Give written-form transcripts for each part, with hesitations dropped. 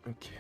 Ok.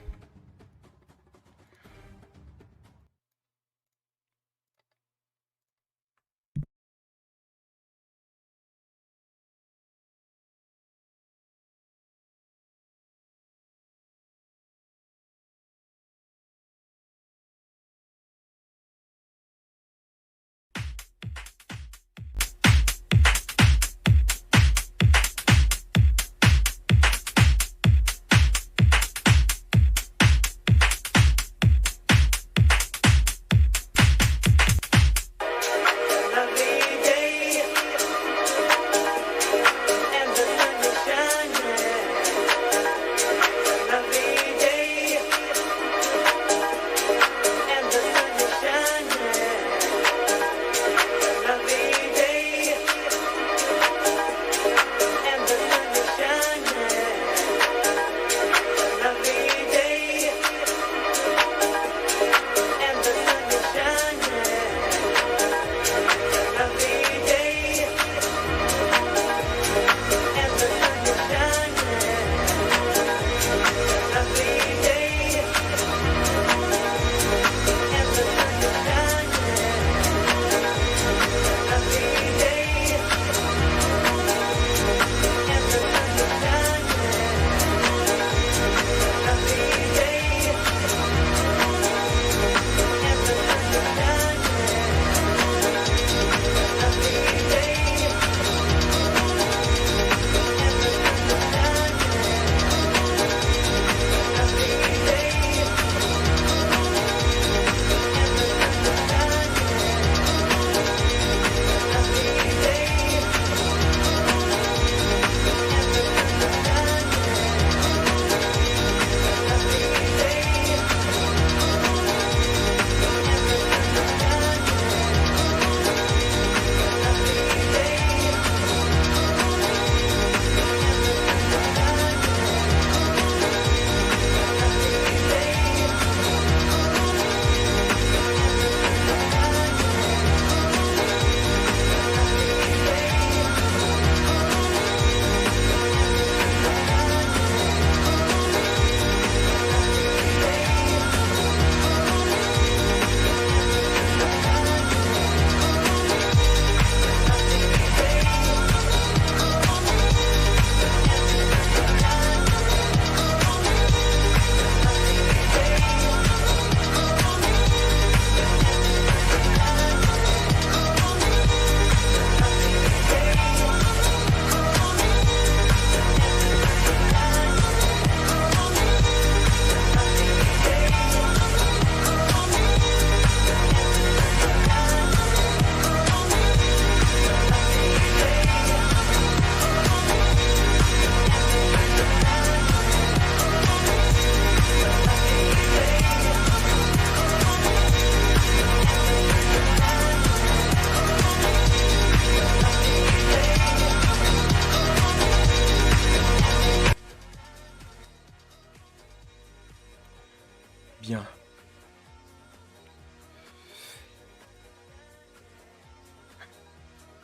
Bien.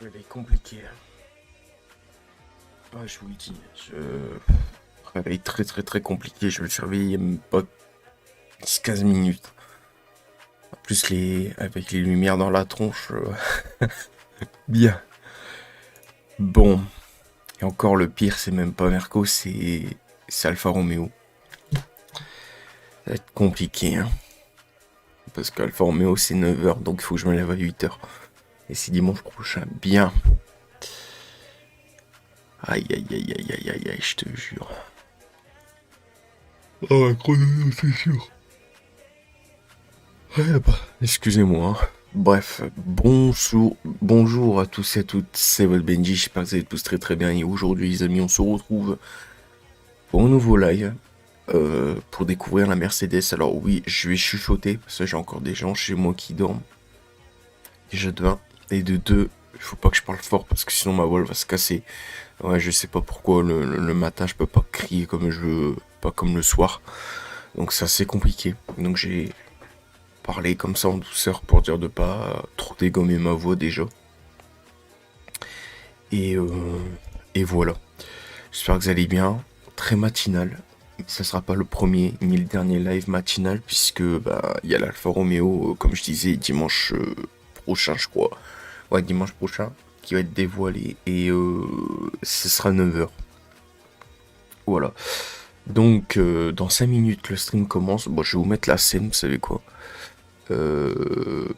Elle est compliquée. Ah, je vous le dis, réveil très très très compliqué. Je me suis réveillé il y a même pas 10-15 minutes. En plus, avec les lumières dans la tronche. Bien. Bon. Et encore, le pire, c'est même pas Merco, c'est Alfa Romeo. Ça va être compliqué, hein. Parce qu'Alfa Romeo, c'est 9h, donc il faut que je me lève à 8h. Et c'est dimanche prochain. Bien. Aïe, aïe, aïe, aïe, aïe, aïe, aïe, je te jure. Oh, chrono, c'est sûr. Ouais, bah, excusez-moi, hein. Bref, bonjour à tous et à toutes, c'est votre Benji, j'espère que vous allez tous très très bien. Et aujourd'hui, les amis, on se retrouve pour un nouveau live pour découvrir la Mercedes. Alors oui, je vais chuchoter parce que j'ai encore des gens chez moi qui dorment. Déjà de 1 et de 2, il faut pas que je parle fort parce que sinon ma voix va se casser. Ouais, je sais pas pourquoi le matin je peux pas crier comme je veux, pas comme le soir. Donc c'est assez compliqué. Donc j'ai parlé comme ça en douceur pour dire de pas trop dégommer ma voix déjà. Et voilà. J'espère que vous allez bien. Très matinal. ça sera pas le premier ni le dernier live matinal, puisque bah il y a l'Alfa Romeo, comme je disais, dimanche prochain, je crois. Ouais, dimanche prochain, qui va être dévoilé, et ce sera 9h. Voilà. Donc, dans 5 minutes, le stream commence. Bon, je vais vous mettre la scène, vous savez quoi. Euh,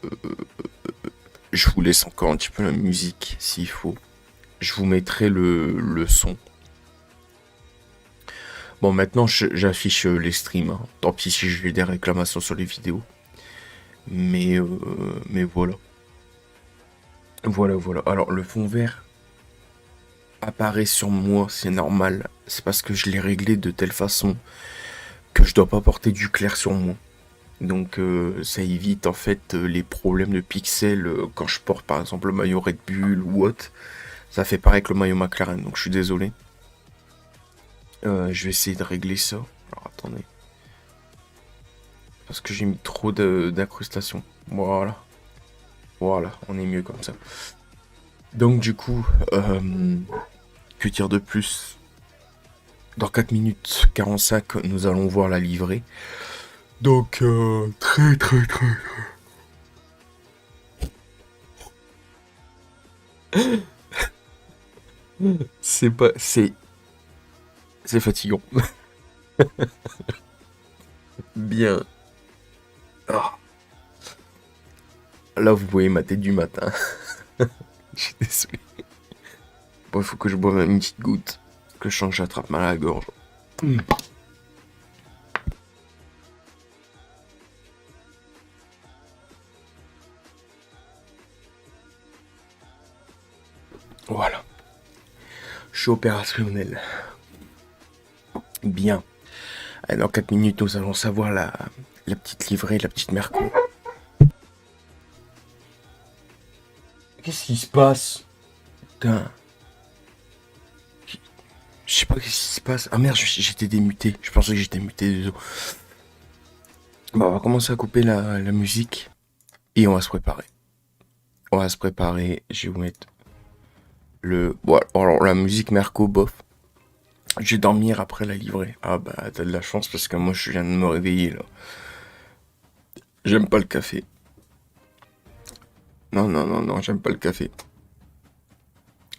je vous laisse encore un petit peu la musique, s'il faut. Je vous mettrai le son. Bon, maintenant, j'affiche les streams. Hein. Tant pis si j'ai des réclamations sur les vidéos. Mais voilà. Voilà, voilà. Alors, le fond vert apparaît sur moi, c'est normal. C'est parce que je l'ai réglé de telle façon que je dois pas porter du clair sur moi. Donc ça évite en fait les problèmes de pixels quand je porte par exemple le maillot Red Bull ou autre. Ça fait pareil que le maillot McLaren, donc je suis désolé. Je vais essayer de régler ça. Alors attendez. Parce que j'ai mis trop d'incrustations. Voilà. Voilà, on est mieux comme ça. Donc du coup, que dire de plus? Dans 4 minutes 45, nous allons voir la livrée. Donc très très très... C'est pas... C'est fatigant. Bien. Ah. Là, vous voyez ma tête du matin. Je suis désolé. Bon, il faut que je boive une petite goutte. Que je sens que j'attrape mal à la gorge. Voilà. Je suis opérationnel. Bien. Allez, dans 4 minutes, nous allons savoir la petite livrée, la petite Merco. Qu'est-ce qui se passe? Putain. Je sais pas qu'est-ce qui se passe. Ah merde, j'étais démuté. Je pensais que j'étais muté, désolé. Bon, on va commencer à couper la musique. Et on va se préparer. On va se préparer. Je vais vous mettre le... Bon, alors la musique Merco, bof. Je vais dormir après la livrée. Ah bah, t'as de la chance parce que moi, je viens de me réveiller, là. J'aime pas le café. Non, non, non, non, j'aime pas le café.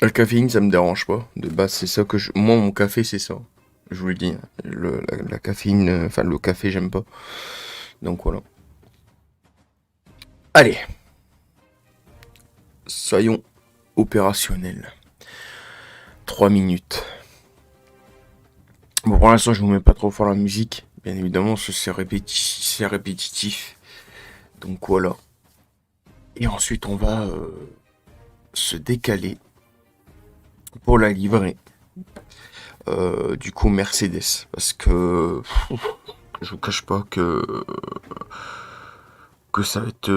Le caféine, ça me dérange pas. De base, c'est ça que je... Moi, mon café, c'est ça. Je vous le dis. La caféine... Enfin, le café, j'aime pas. Donc, voilà. Allez. Soyons opérationnels. 3 minutes. Bon, pour l'instant, je vous mets pas trop fort la musique. Bien évidemment, c'est répétitif. Donc, voilà. Et ensuite, on va se décaler pour la livrée. Du coup, Mercedes. Parce que... je vous cache pas que ça va être...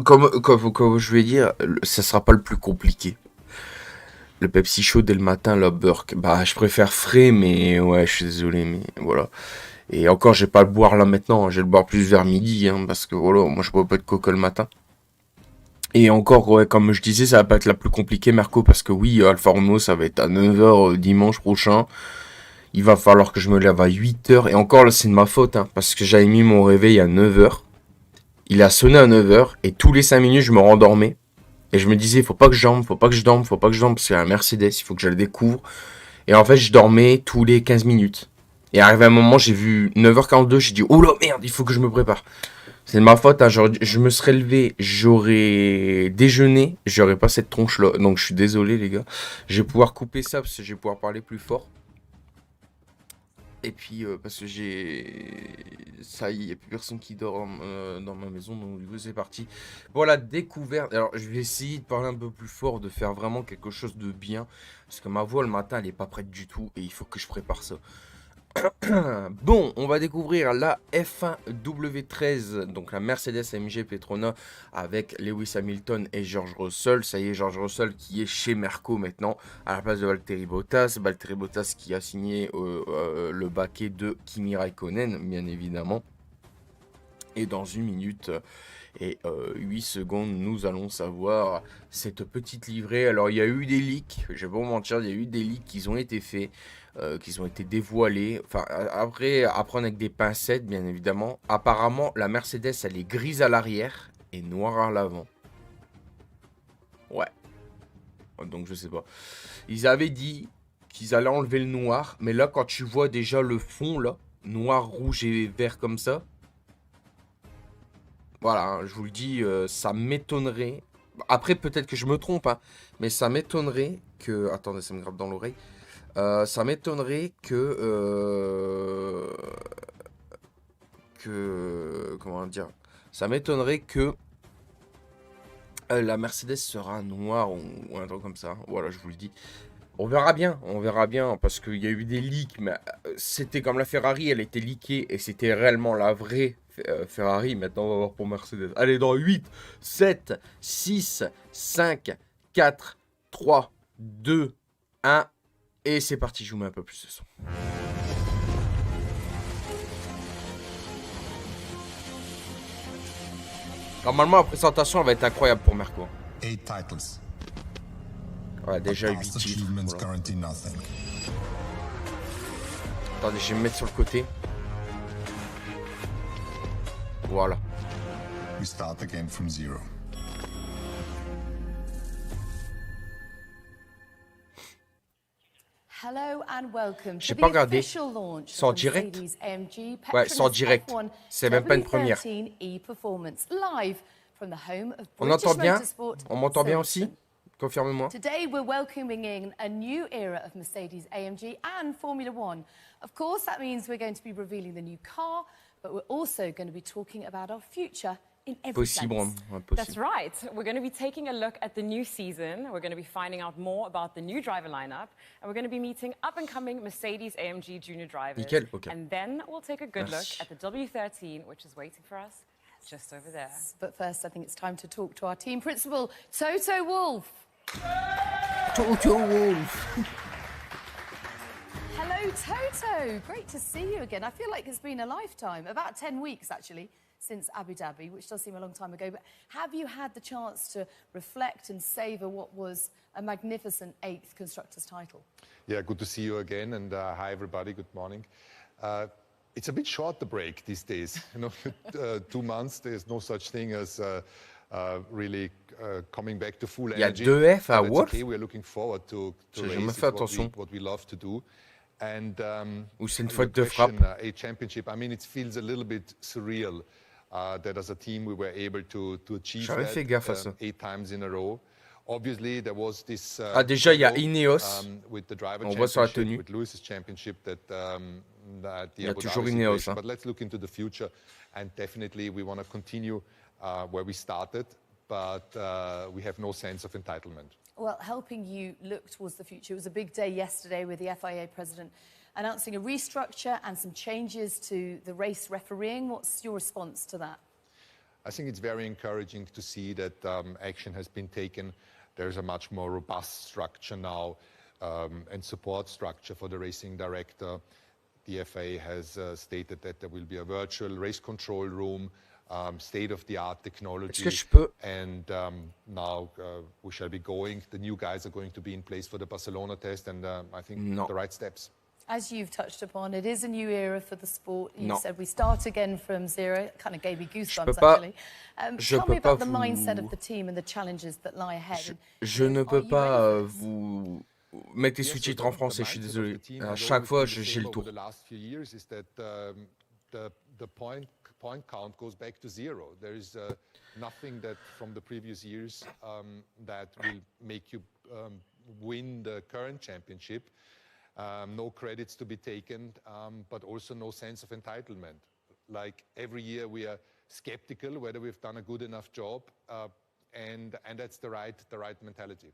comme je vais dire, ça sera pas le plus compliqué. Le Pepsi chaud dès le matin, la Burk. Bah, je préfère frais, mais ouais, je suis désolé, mais voilà. Et encore, je vais pas le boire là maintenant, je vais le boire plus vers midi, hein, parce que voilà, moi je bois pas de coca le matin. Et encore, ouais, comme je disais, ça va pas être la plus compliquée, Marco, parce que oui, Alfa Romeo, ça va être à 9h dimanche prochain. Il va falloir que je me lève à 8h. Et encore, là, c'est de ma faute, hein, parce que j'avais mis mon réveil à 9h. Il a sonné à 9h, et tous les 5 minutes, je me rendormais. Et je me disais, faut pas que je dorme, faut pas que je dorme, faut pas que je dorme, parce qu'il y a un Mercedes, il faut que je le découvre. Et en fait, je dormais tous les 15 minutes. Et arrivé à un moment, j'ai vu 9h42, j'ai dit, oh là, merde, il faut que je me prépare. C'est de ma faute, hein, je me serais levé, j'aurais déjeuné, j'aurais pas cette tronche-là. Donc je suis désolé, les gars. Je vais pouvoir couper ça, parce que je vais pouvoir parler plus fort. Et puis, parce que ça y est, il n'y a plus personne qui dort dans ma maison, donc du coup, c'est parti. Voilà, découverte. Alors, je vais essayer de parler un peu plus fort, de faire vraiment quelque chose de bien. Parce que ma voix, le matin, elle n'est pas prête du tout, et il faut que je prépare ça. Bon, on va découvrir la F1 W13, donc la Mercedes AMG Petrona avec Lewis Hamilton et George Russell. Ça y est, George Russell qui est chez Merco maintenant à la place de Valtteri Bottas. Valtteri Bottas qui a signé le baquet de Kimi Raikkonen, bien évidemment. Et dans 1 minute et 8 secondes, nous allons savoir cette petite livrée. Alors, il y a eu des leaks, je vais pas vous mentir, il y a eu des leaks qui ont été faits, qui ont été dévoilés. Enfin, après, à prendre avec des pincettes, bien évidemment. Apparemment, la Mercedes, elle est grise à l'arrière et noire à l'avant. Ouais, donc je sais pas. Ils avaient dit qu'ils allaient enlever le noir, mais là, quand tu vois déjà le fond, là, noir, rouge et vert comme ça, voilà, hein, je vous le dis, ça m'étonnerait. Après, peut-être que je me trompe, hein, mais ça m'étonnerait que... Attendez, ça me gratte dans l'oreille. Ça m'étonnerait que... Comment dire? Ça m'étonnerait que la Mercedes sera noire ou un truc comme ça. Voilà, je vous le dis. On verra bien, parce qu'il y a eu des leaks, mais c'était comme la Ferrari, elle était leakée, et c'était réellement la vraie Ferrari. Maintenant, on va voir pour Mercedes. Allez, dans 8, 7, 6, 5, 4, 3, 2, 1, et c'est parti, je vous mets un peu plus de son. Normalement, la présentation, elle va être incroyable pour Merco. 8 titles. Ouais, déjà 8 titres. Voilà. Attendez, je vais me mettre sur le côté. Voilà. We start again from zero. Hello and welcome J'ai to pas the regardé. official launch C'est en of direct? Mercedes-AMG Ouais, c'est en Petronas direct. F1 C'est même pas une première. W13 e-Performance live from the home of On British entend bien? Motorsport. On m'entend bien aussi? Silverstone. Confirmez-moi. Today we're welcoming in a new era of Mercedes-AMG and Formula One. Of course, that means we're going to be revealing the new car, but we're also going to be talking about our future in every Possible, sense. hein, That's possible. right. We're going to be taking a look at the new season. We're going to be finding out more about the new driver lineup. And we're going to be meeting up-and-coming Mercedes-AMG junior drivers. Nickel, ok. And then we'll take a good Merci. look at the W13, which is waiting for us just over there. But first, I think it's time to talk to our team principal, Toto Wolff. Toto Wolff. Hello, Toto. Great to see you again. I feel like it's been a lifetime, about 10 weeks actually, since Abu Dhabi, which does seem a long time ago. But have you had the chance to reflect and savour what was a magnificent 8th Constructors' title? Yeah, good to see you again, and hi everybody. Good morning. It's a bit short, the break these days. 2 months. There's no such thing as really coming back to full Il y a energy. 2 F à But it's Wolf? okay. We're looking forward to J'ai race. jamais It's fait attention. what we love to do. And Ou c'est une your faute de frappe? question, a championship. I mean, it feels a little bit surreal that as a team we were able to achieve J'avais fait gaffe à that ça. 8 times in a row. Obviously, there was this. Ah, déjà, il y a struggle, Ineos. with the driver On voit sur la championship, tenue. with Lewis's championship that the Il y a Abu toujours Dhabi Ineos, situation. hein. But let's look into the future, and definitely we want to continue where we started, but we have no sense of entitlement. Well, helping you look towards the future. It was a big day yesterday with the FIA president announcing a restructure and some changes to the race refereeing. What's your response to that? I think it's very encouraging to see that action has been taken. There's a much more robust structure now and support structure for the racing director. The FIA has stated that there will be a virtual race control room, state-of-the-art technology. Est-ce que je peux? And now we shall be going. The new guys are going to be in place for the Barcelona test, and I think No. the right steps. As you've touched upon, it is a new era for the sport. You No. said we start again from zero. It kind of gave me goosebumps, pas- actually. je Tell peux me about pas the mindset vous- of the team and the challenges that lie ahead. Je And, ne are peux you pas ready for this? vous mettre les Yes, so sous-titres the- en the français, je suis mindset of désolé. the team À has chaque always fois, been the j'ai same le over tour. the last few years is that the point count goes back to zero. There is nothing that from the previous years that will make you win the current championship. No credits to be taken, but also no sense of entitlement. Like every year we are skeptical whether we've done a good enough job, and that's the right mentality.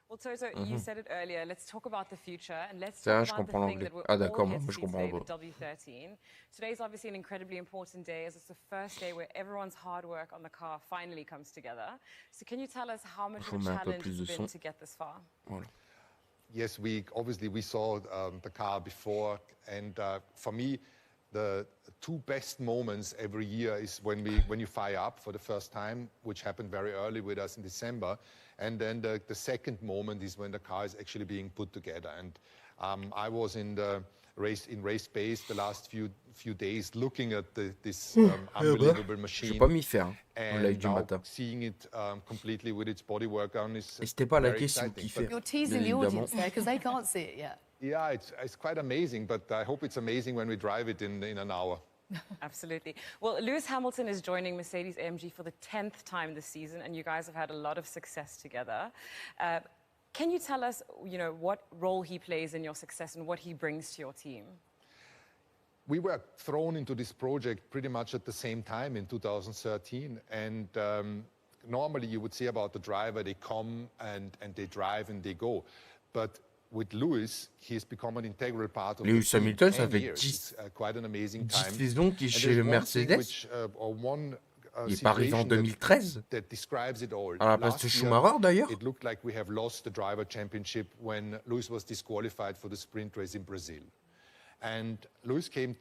Well, Toto, you said it earlier. Let's talk about the future and let's Ça, talk je about comprends the thing l'anglais. that we're Ah, all d'accord, here moi, to je see comprends today, pas. the W13. Today's obviously an incredibly important day as it's the first day where everyone's hard work on the car finally comes together. So can you tell us how much Faut of a mettre un peu challenge plus de it's been son. to get this far? Voilà. Yes, we saw the car before, and for me, the two best moments every year is when you fire up for the first time, which happened very early with us in December, and then the second moment is when the car is actually being put together. And I was in the race base the last few days, looking at this unbelievable machine. Je vais pas m'y faire en live And du now matin. seeing it completely with its bodywork on is N'hésitez pas à very liker si vous exciting. kiffez. You're teasing Bien the évidemment. audience there because they can't see it yet. Yeah, it's quite amazing, but I hope it's amazing when we drive it in an hour. Absolutely. Well, Lewis Hamilton is joining Mercedes-AMG for the 10th time this season, and you guys have had a lot of success together. Can you tell us, what role he plays in your success and what he brings to your team? We were thrown into this project pretty much at the same time in 2013, and normally you would say about the driver, they come and they drive and they go. But with Lewis, he's become an integral part of Lewis the team. Hamilton, ça 10 fait years. 10 It's quite an amazing 10 time. saisons qu'il est And chez there's one thing Mercedes. which, or one, Il est pas arrivé en situation that- 2013 that describes it all. à la place Last de year, Schumacher d'ailleurs. It looked like we have lost the driver championship when Lewis was disqualified for the sprint race in Brazil. And Lewis came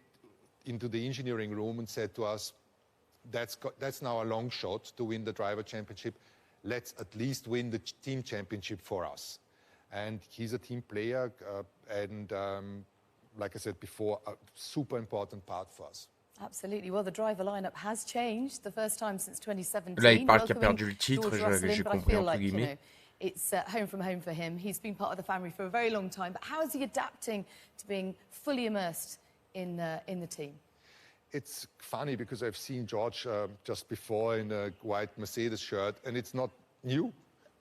into the engineering room and said to us, that's now a long shot to win the driver championship. Let's at least win the team championship for us. And he's a team player, and like I said before, a super important part for us. Absolutely. Well, the driver lineup has changed. The first time since 2017. Là, il parle qu'il a Welcoming perdu le titre, George Russell in, j'ai but I compris feel entre like, guillemets. it's home from home for him. He's been part of the family for a very long time. But how is he adapting to being fully immersed in the team? It's funny because I've seen George just before in a white Mercedes shirt, and it's not new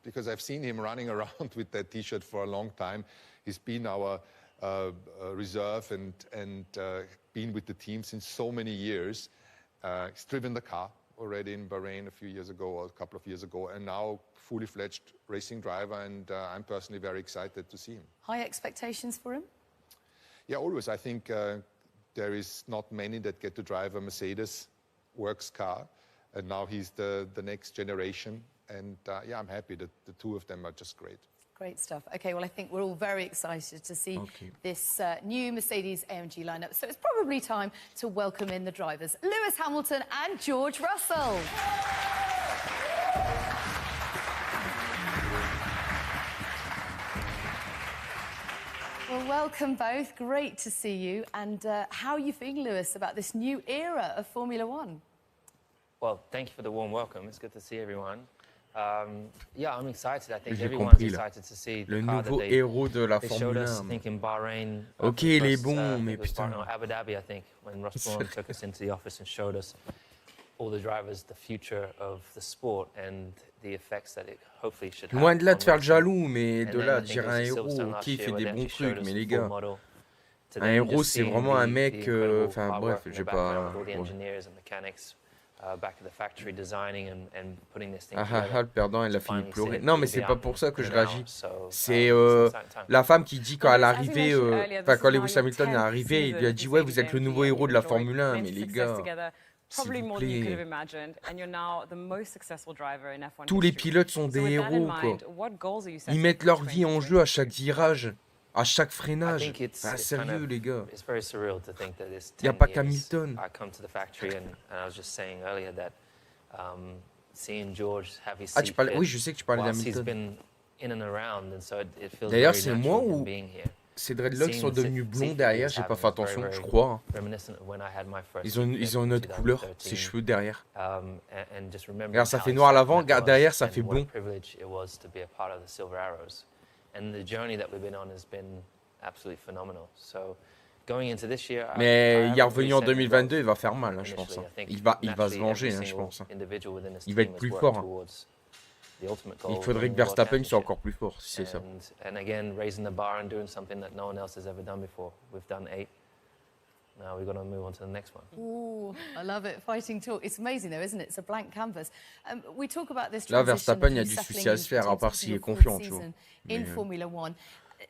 because I've seen him running around with that T-shirt for a long time. He's been our reserve and been with the team since so many years. He's driven the car already in Bahrain a few years ago or a couple of years ago, and now fully fledged racing driver, and I'm personally very excited to see him. High expectations for him? Yeah, always. I think there is not many that get to drive a Mercedes works car, and now he's the next generation. And yeah, I'm happy that the two of them are just great. Great stuff. Okay, well, I think we're all very excited to see this new Mercedes-AMG lineup. So it's probably time to welcome in the drivers, Lewis Hamilton and George Russell. Well, welcome both. Great to see you. And how are you feeling, Lewis, about this new era of Formula One? Well, thank you for the warm welcome. It's good to see everyone. Yeah, I'm excited. I think J'ai everyone's compris, là. excited to see Le the car nouveau that héros de la they showed Formule us. I 1. think in Bahrain. Ok, for the il est first, bon, mais it was putain. Bahrain or Abu Dhabi, I think, when Ross Brawn took us into the office and showed us all the drivers, the future of the sport and the effects that it hopefully should have. Loin de là on de faire le racing. jaloux, mais And de then là I à think dire it was un at héros, Silverstone ok, last il year fait where des they bons actually showed trucs, us mais the les full gars, model. To un then héros, just c'est seeing vraiment un the mec, incredible enfin hard bref, work in the j'ai background pas... with all the ouais. engineers and mechanics back at the factory designing and putting this thing Ah ah together. ah, le perdant, il a to fini de finally pleurer. see it Non, mais really c'est be pas out pour ça que in je an hour. réagis. So, C'est it's an exciting time. la femme qui dit quand Well, elle est Lewis, as you arrivée, mentioned earlier, enfin this quand is now Lewis your Hamilton est 10th arrivé, il lui a season dit at ouais, vous êtes le Mercedes-AMG nouveau and héros de la you've enjoyed Formule 1, mais plenty of les success gars, together, s'il probably vous more than you could have plaît. imagined, and you're now the most successful driver in F1 Tous les history. pilotes sont So des with that in héros, quoi. mind, what goals are you Ils setting mettent for leur vie en jeu à 2022? chaque virage, à chaque I freinage. think it's Ah, it's kind sérieux, of, les gars. it's very surreal to think that it's Y a 10 pas years. qu'Hamilton. I come to the factory and I was just saying earlier that seeing George have his Ah, seat tu parlais... fit Oui, je sais que tu parlais whilst he's d'Hamilton. been in and around, and so it feels D'ailleurs, very c'est moi natural him ou being here. ces dreadlocks Seeing sont the devenus seat blonds fit that derrière, he's j'ai pas having fait is attention, very, je very crois. reminiscent of when I had my first Ils ont seat une in autre couleur, ces 2013. cheveux derrière. And just remembering Regarde, ça how fait noir à exciting l'avant, that regarde was derrière, ça and fait what a blond. privilege it was to be a part of the Silver Arrows. And the journey that we've been on has been absolutely phenomenal. So going into this year, Mais I il est haven't revenu really en set any 2022, goals il va faire mal, hein, je initially. pense. Hein. I think Il va se naturally venger, every hein, je single pense. Hein. individual within this Il va team être has plus worked fort. Hein. towards the ultimate goal Il of faudrait que winning the World Verstappen soit Championship. encore plus fort, si c'est ça. And again, raising the bar and doing something that no one else has ever done before. We've done 8. Now we've got to move on to the next one. Ooh, I love it. Fighting talk. It's amazing, though, isn't it? It's a blank canvas. We talk about this Là, transition Verstappen, of il y a you du settling souci à se faire, à into part s'il your est fourth confiant, tu vois. season in Mais, Formula One.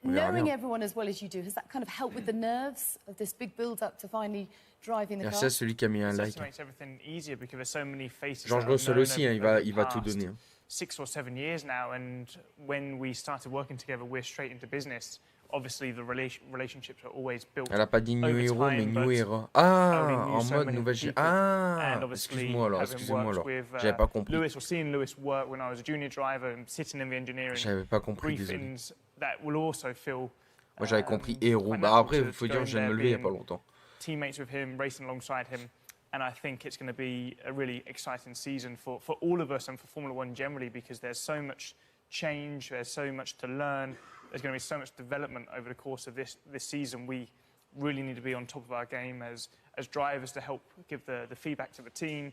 on verra Knowing bien. everyone as well as you do, has that kind of helped with the nerves of this big build-up to finally driving the Merci car? à celui qui a mis un It like. makes everything easier because there's so many faces. George that I've Russell known aussi, hein, over il va tout the past donner. Hein. 6 or 7 years now, and when we started working together, we're straight into business. obviously the relationships are always built Elle a pas dit New over Hero, mais time, New but Era. Ah, only knew en so mode many nouvelle people. Ah, And obviously, excuse-moi alors, having excusez-moi worked alors. with J'avais pas compris. Lewis or seeing Lewis work when I was a junior driver and sitting in the engineering J'avais pas compris, désolé. briefings, that will also feel Moi j'avais compris héros. quite Bah natural après, to il faut go dire, in je viens de there me lever il y a being pas longtemps. teammates with him, racing alongside him. And I think it's going to be a really exciting season for all of us and for Formula One generally, because there's so much change, there's so much to learn, there's going to be so much development over the course of this season. We really need to be on top of our game as drivers to help give the feedback to the team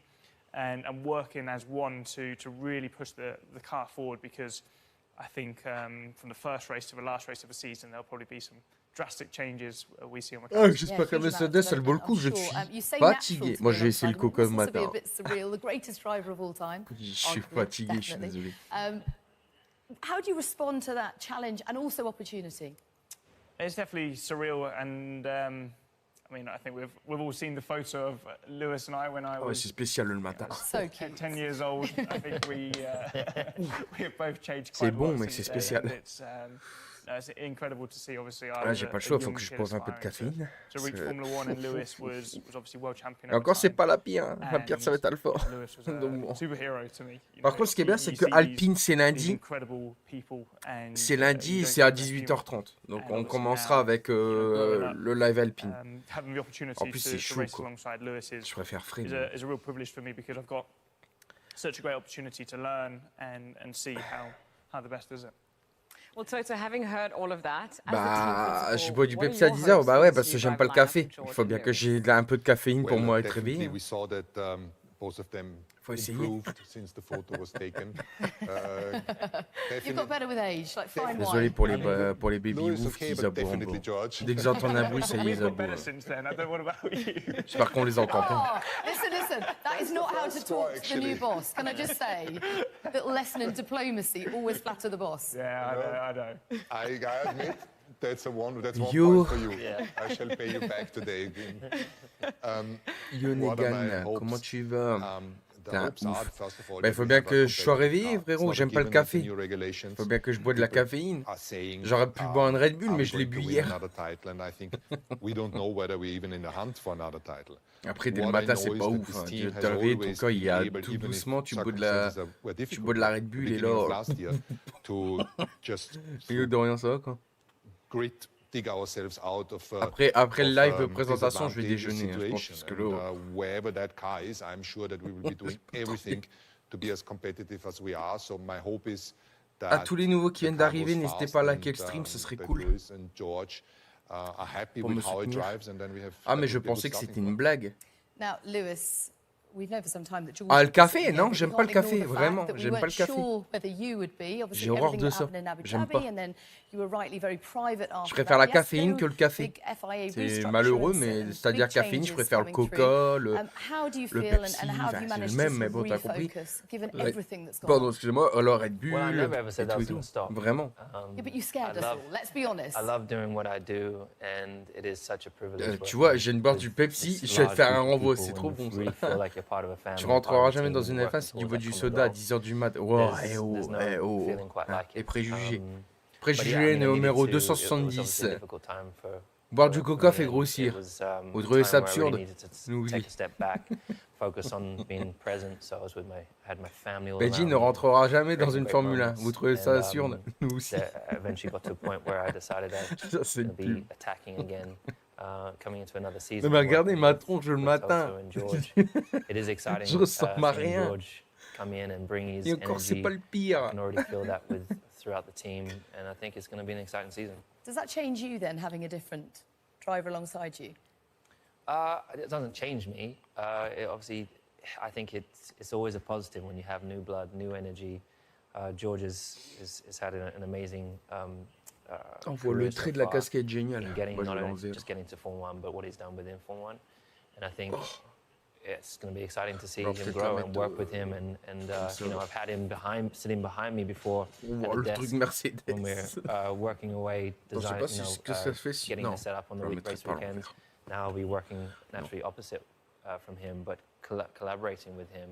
and working as one to really push the car forward, because I think from the first race to the last race of the season, there'll probably be some drastic changes we see on the Ah, cars. j'espère qu'à huge amount of Mercedes, elle vaut le coup. Je development, I'm suis sure. You say fatigué. natural to Moi, be je vais essayer le alongside him. coca le It must also be matin. a bit surreal, the greatest driver of all time. Je suis arguably, fatigué, je suis definitely. désolé. How do you respond to that challenge and also opportunity? It's definitely surreal, and I mean, I think we've all seen the photo of Lewis and I when I Ah ouais, was c'est spécial le matin. So cute. 10 years old. I think we have both changed C'est quite a bon, lot mais since c'est then, spécial. and it's incredible to see. Obviously, I Ah, was j'ai pas le a choix, faut young que je kid boive un peu de aspiring caféine. to reach parce que- Formula One, and Lewis was obviously world champion. Et at encore, the c'est time. pas la pire. Hein. La pire, ça va être And Alfort. Lewis was Donc bon. a superhero to me. You Par know, contre, ce qui est bien, you c'est que see Alpine, c'est these lundi. incredible people and, C'est you lundi et don't c'est à get that human. 18h30. Donc And on obviously commencera now, avec growing up, le live Alpine. Having the opportunity En plus, c'est to chaud, race quoi. alongside Lewis Je préfère frais. is a real privilege for me, because I've got such a great opportunity to learn and see how the best does it. Well, Toto, having heard all of that, as the team Bah, principal, je bois du what are Pepsi à your 10h. hopes Bah for ouais, this parce que new j'aime pas le driver café. lineup, Il George faut and bien que Lewis? j'ai un peu de caféine pour Well, moi être definitely, réveillé. we saw that both of them Faut essayer. improved since the photo was taken. You've got better with age, like fine Désolé wine. pour les baby Lewis, ouf okay, qui but aboient en definitely bas. George. Dès qu'ils entendent un bruit, ça y est, ils We've got aboient. better since then. I don't know what about you. J'espère qu'on les entend pas. Oh, listen, that is not how to talk to the new boss. Can I just say, little lesson in diplomacy, always flatter the boss. Yeah, I know. I admit that's one You- point for you. I shall pay you back today. Yonegan, What are my hopes? comment tu vas? The T'es un hopes are, ouf. first of all, Bah, il that faut we bien have a que je sois competitive réveillé, car. It's frérot. not a J'aime pas le given with the café. new regulations. Faut bien que je bois de la People caféine. are saying, J'aurais pu boire une Red Bull, are mais we je l'ai going bu to win hier. another title? And I think we don't know whether we're even in the hunt for another title. Après, dès le What I matin, know c'est is pas that ouf. this Hein. team Tu has te réveilles, ton always corps, il been y a able, tout even if doucement, tu bois de la Red Bull et beginning of là, last year, to just milieu de rien, ça va quoi. grit dig ourselves out of Après le live of, présentation, je vais disadvantageous déjeuner. Hein, je pense, situation. parce que là, And, wherever that car is, I'm sure that we will be doing everything to be as competitive as we are. So my hope is à that tous les nouveaux qui the viennent car d'arriver, goes n'hésitez fast pas à liker and, le stream, ce serait that cool. Lewis and George are happy Pour with me how it soutenir. drives, and then we have. Ah, that mais je would be a good pensais que starting c'était une point. blague. Now, Lewis, we've known for some time that George Ah, le would be café, sitting non, here, but j'aime we pas le can't ignore café, the fact vraiment, that we j'aime pas weren't le café. sure whether you would be. Obviously, J'ai horreur everything de that ça. happened in Abu J'aime Dhabi, pas. and then you were rightly very private after Je préfère la that. Yes, caféine no que le café. big FIA C'est restructure malheureux, and mais big c'est-à-dire caféine, je changes préfère le coming coca, through. How do you le feel Pepsi, and how have enfin, you c'est managed le même, to mais sort bon, of t'as compris. refocus, given Ouais. everything that's gone Pardon, on? excusez-moi, alors Red Bull, Well, I never ever et said tout I et was tout. going to stop. Vraiment. Yeah, but you scared us all, let's be honest. I love doing what I do, and it is such a privilege. Tu working vois, je viens de boire with du Pepsi, this je vais te large faire un group of renvoi, people c'est trop and bon you ça. really feel like you're part of a family, Tu part rentreras of a jamais team, dans une working F1 si tu towards bois that du common soda à goal. 10h du mat. Wow, There's- eh oh, there's no eh oh. feeling quite like Et it. préjugés. But yeah, Préjugés I mean, I needed numéro to- it was 270. obviously a difficult time for- Boire du for coca me, fait and grossir. it was, Vous a trouvez ça time where I really absurde? needed to Oui. take a step back, focus on being present. So I was with I had my family all Benji around ne me, rentrera jamais dans creating une great Formule 1. moments. Vous trouvez ça And, absurde? Nous aussi. that eventually got to a point where I decided I Ça, was c'est going une to pub. be attacking again, coming into another season. Non, mais regardez working ma with- tronche le with matin. Toto and George. It is exciting. Je ressemble à seeing rien. George come in and bring his Et encore, c'est energy. pas le I pire. can already feel that throughout the team, and I think it's going to be an exciting season. Does that change you then, having a different driver alongside you? It doesn't change me. Obviously, I think it's always a positive when you have new blood, new energy. George has had an amazing. On voit le career trait so de la far casquette génial. in getting Moi, je not vais only l'enlever. just getting to Formula One, but what he's done within Formula One, and I think it's going to be exciting to see Alors, him peut-être grow la and mettre, work with him. And ça you know, va. I've had him sitting behind me before Oh, at le the truc desk Mercedes. when we're working away, Je sais design, pas si ce que ça fait. getting Non, the setup on the je le week mettrai race pas à weekends. l'envers. Now I'll be working naturally opposite from him, but collaborating with him,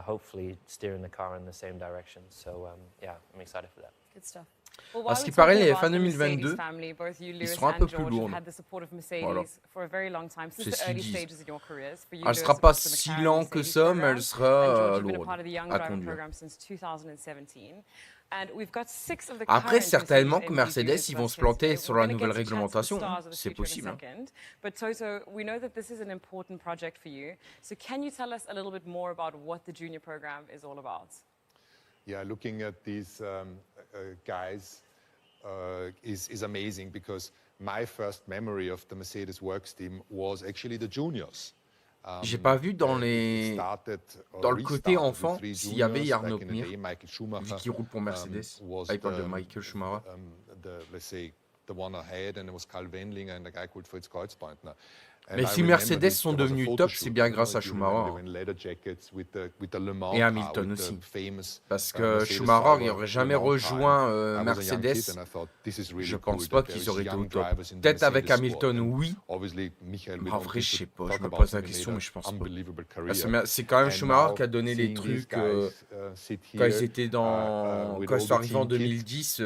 hopefully steering the car in the same direction. So yeah, I'm excited for that. Good stuff. Well, À while ce qui we're paraît, talking les about F1 the Mercedes 2022, family, both you, ils Lewis, seront un peu and plus George, lourds. have had the support of Mercedes Voilà. for a very long time, since C'est the ce qu'ils early disent. stages in your careers. For you, Elle Lewis, sera it pas was the si McLaren lente que Mercedes ça, mais program, elle and sera George, you've been a lourde part of the Young à Driver conduire. program since 2017. And we've got 6 of the Après, current certainement que Mercedes Mercedes, MG ils vont se drivers planter today. sur We're la gonna nouvelle get to chat to the réglementation. stars of the C'est future in a possible. Hein. second. But Toto, we know that this is an important project for you. So can you tell us a little bit more about what the junior program is all about? Yeah, looking at these guys is amazing because my first memory of the Mercedes Works team was actually the juniors. J'ai pas vu dans It les started, dans le côté restarted with enfant 3 s'il y avait juniors Jarno back in the Mir, day. Michael vu Schumacher qu'il roule pour Mercedes. was Ah, il parle de Michael Schumacher. let's say the one ahead, and it was Karl Wendlinger and a guy called Fritz Kreuzbeutner. And Mais I si remember Mercedes sont there was a devenus photo top, shoot, c'est bien you know, grâce à if you remember, Schumacher. they were in leather jackets with the Le Mans Et car, Hamilton with the aussi. famous, Parce que Mercedes Schumacher, il Sauber n'aurait jamais Le Mans car. rejoint I was a young Mercedes. kid and I thought, this is really Je cool pense pas that there qu'ils is auraient été young au top. drivers in the Peut-être avec Mercedes Hamilton, squad. And oui. obviously, Michael, we Mais en don't vrai, need je to sais pas, talk je me about pose la him. He question, made mais je pense an pas. unbelievable Parce career. que c'est quand même And Schumacher now, qui a donné les seeing these trucs guys, sit quand here, ils étaient dans with quand ils all sont the arrivés en team kits, 2010.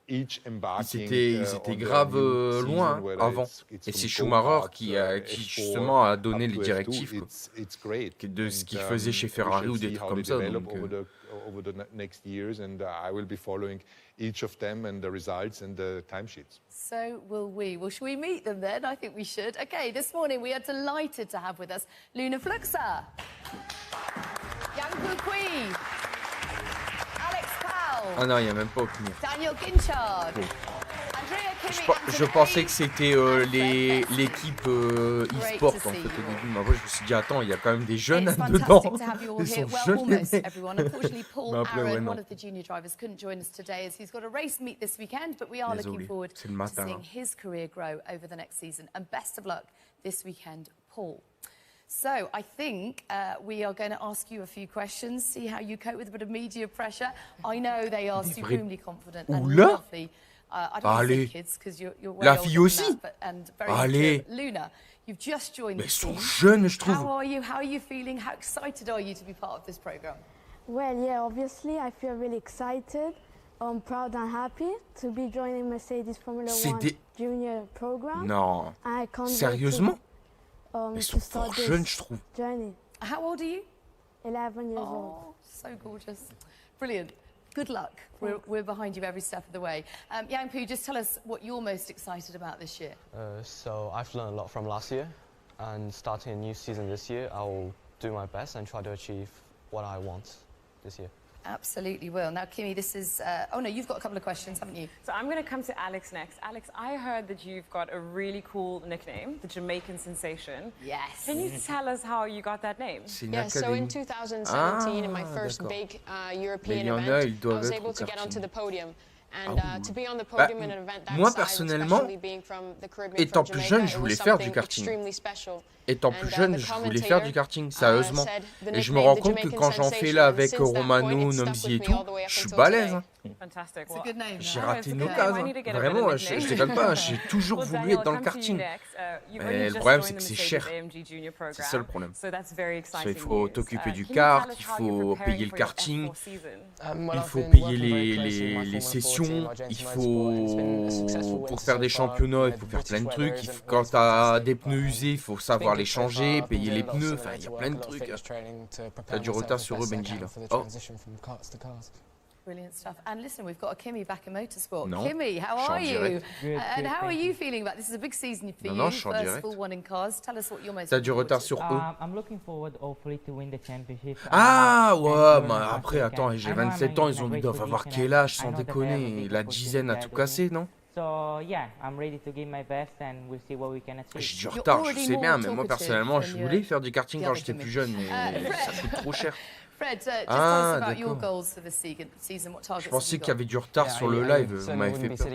each Ils embarking, étaient on their grave new season, loin whether avant. it's Et from c'est Schumacher go-kart, qui F4 justement a donné up les to F2. directives quoi, It's great. de ce And, qu'il faisait chez we Ferrari shall ou des see trucs how comme they ça. develop Donc, over the next years, and I will be following each of them and the results and the timesheets. So will we. Well, should we meet them then? I think we should. Okay, this morning we are delighted to have with us Luna Fluxer, Yang Kui, Alex Powell, Ah non, il n'y a même pas Okmir. Daniel Ginchard, Bon. Andrea Kimi, Je pensais que c'était l'équipe e-sport en fait au début, mais après je me suis dit attends, il y a quand même des jeunes It's dedans. fantastic to have you all Ils here. sont Well, jeunes. almost everyone. Unfortunately, Paul Mais après, ouais, Aaron, non. one of the junior drivers, couldn't join us today as he's got a race meet this weekend, but we are Désolé, looking forward c'est le to matin, seeing hein. his career grow over the next season. And best of luck this weekend, Paul. So I think we are going to ask you a few questions, see how you cope with a bit of media pressure. I know they are supremely confident and Oula. lovely. I don't want to say Allez. kids because you're way La older fille than aussi. that, but, and very Allez. mature. But Luna, you've just joined Mais the ils sont team. jeunes, je How trouve. are you? How are you feeling? How excited are you to be part of this program? Well, yeah, obviously I feel really excited. I'm proud and happy to be joining Mercedes Formula C'est One des- Junior program. Non. I can't wait Sérieusement? to Ils sont start fort this jeunes, je trouve. journey. How old are you? 11 years old. Oh, so gorgeous. Brilliant. Good luck. We're behind you every step of the way. Yang Pu, just tell us what you're most excited about this year. So I've learned a lot from last year, and starting a new season this year, I'll do my best and try to achieve what I want this year. Absolutely will. Now, Kimi, this is... oh, no, you've got a couple of questions, haven't you? So I'm going to come to Alex next. Alex, I heard that you've got a really cool nickname, the Jamaican Sensation. Yes. Can you tell us how you got that name? C'est une Yeah, so in académie. 2017, in my Ah, first d'accord. big Mais European il y en a, event, ils I doivent was être able au to get onto karting. the podium. Ah And oui. to be on the Bah, podium in an event that moi, size, personnellement, especially being from the Caribbean, étant from plus Jamaica, jeune, je it voulais was faire du something karting. extremely special. Étant And, plus the jeune, je voulais faire du commentator, karting, sérieusement. said the Et je me nickname, rends the compte que Jamaican quand j'en fais Sensation, là and avec since that Romano, point, it stuck Nomzi et with me tout, all the way up je suis until balèze. today. Hein. Fantastic. It's a good name. J'ai no? raté It's a une good occasion. name. I need to get a Vraiment, better je nickname. déconne pas, j'ai toujours Well, voulu Daniel, être dans le I'll come to you karting. next. You've Mais only le just problème, joined c'est que the c'est Mercedes cher. AMG Junior program, C'est ça le problème. so that's very exciting Il faut news. t'occuper du Can you kart, tell us il how you're faut payer preparing le for your karting, F4 season? il faut payer les sessions, il faut pour faire des championnats, il faut faire plein de trucs. Quand t'as des pneus usés, il faut savoir les changer, payer les pneus, enfin il y a plein de trucs. T'as du retard sur eux, Benji là. Oh, Brilliant stuff. And listen, we've got a Kimi back in motorsport. Non, Kimi, how je suis en are you? direct. And how are you feeling about this? Is a big season for Non, you. non, je suis en First direct. full one in cars. Tell us what you're most t'as du looking retard forward sur eux. I'm looking forward hopefully to win the championship. Ah ouais, and mais learn après, as attends, I j'ai can. I know 27 I'm ans, in ils a ont great doivent avoir position quel and âge, I sans know that I have a déconner. big La opportunity dizaine a there tout to cassé, win. non? So yeah, I'm ready to give my best and we'll see what we can achieve. J'ai du You're retard, je already sais more bien, mais moi talkative personnellement, than je your- voulais faire du karting the quand other j'étais Kimi. plus jeune, mais ça coûte trop cher. Fred, just tell us Ah, about your d'accord. goals for this season. What targets Je have pensais you qu'il y got? avait du retard sur le live, vous m'avez fait peur.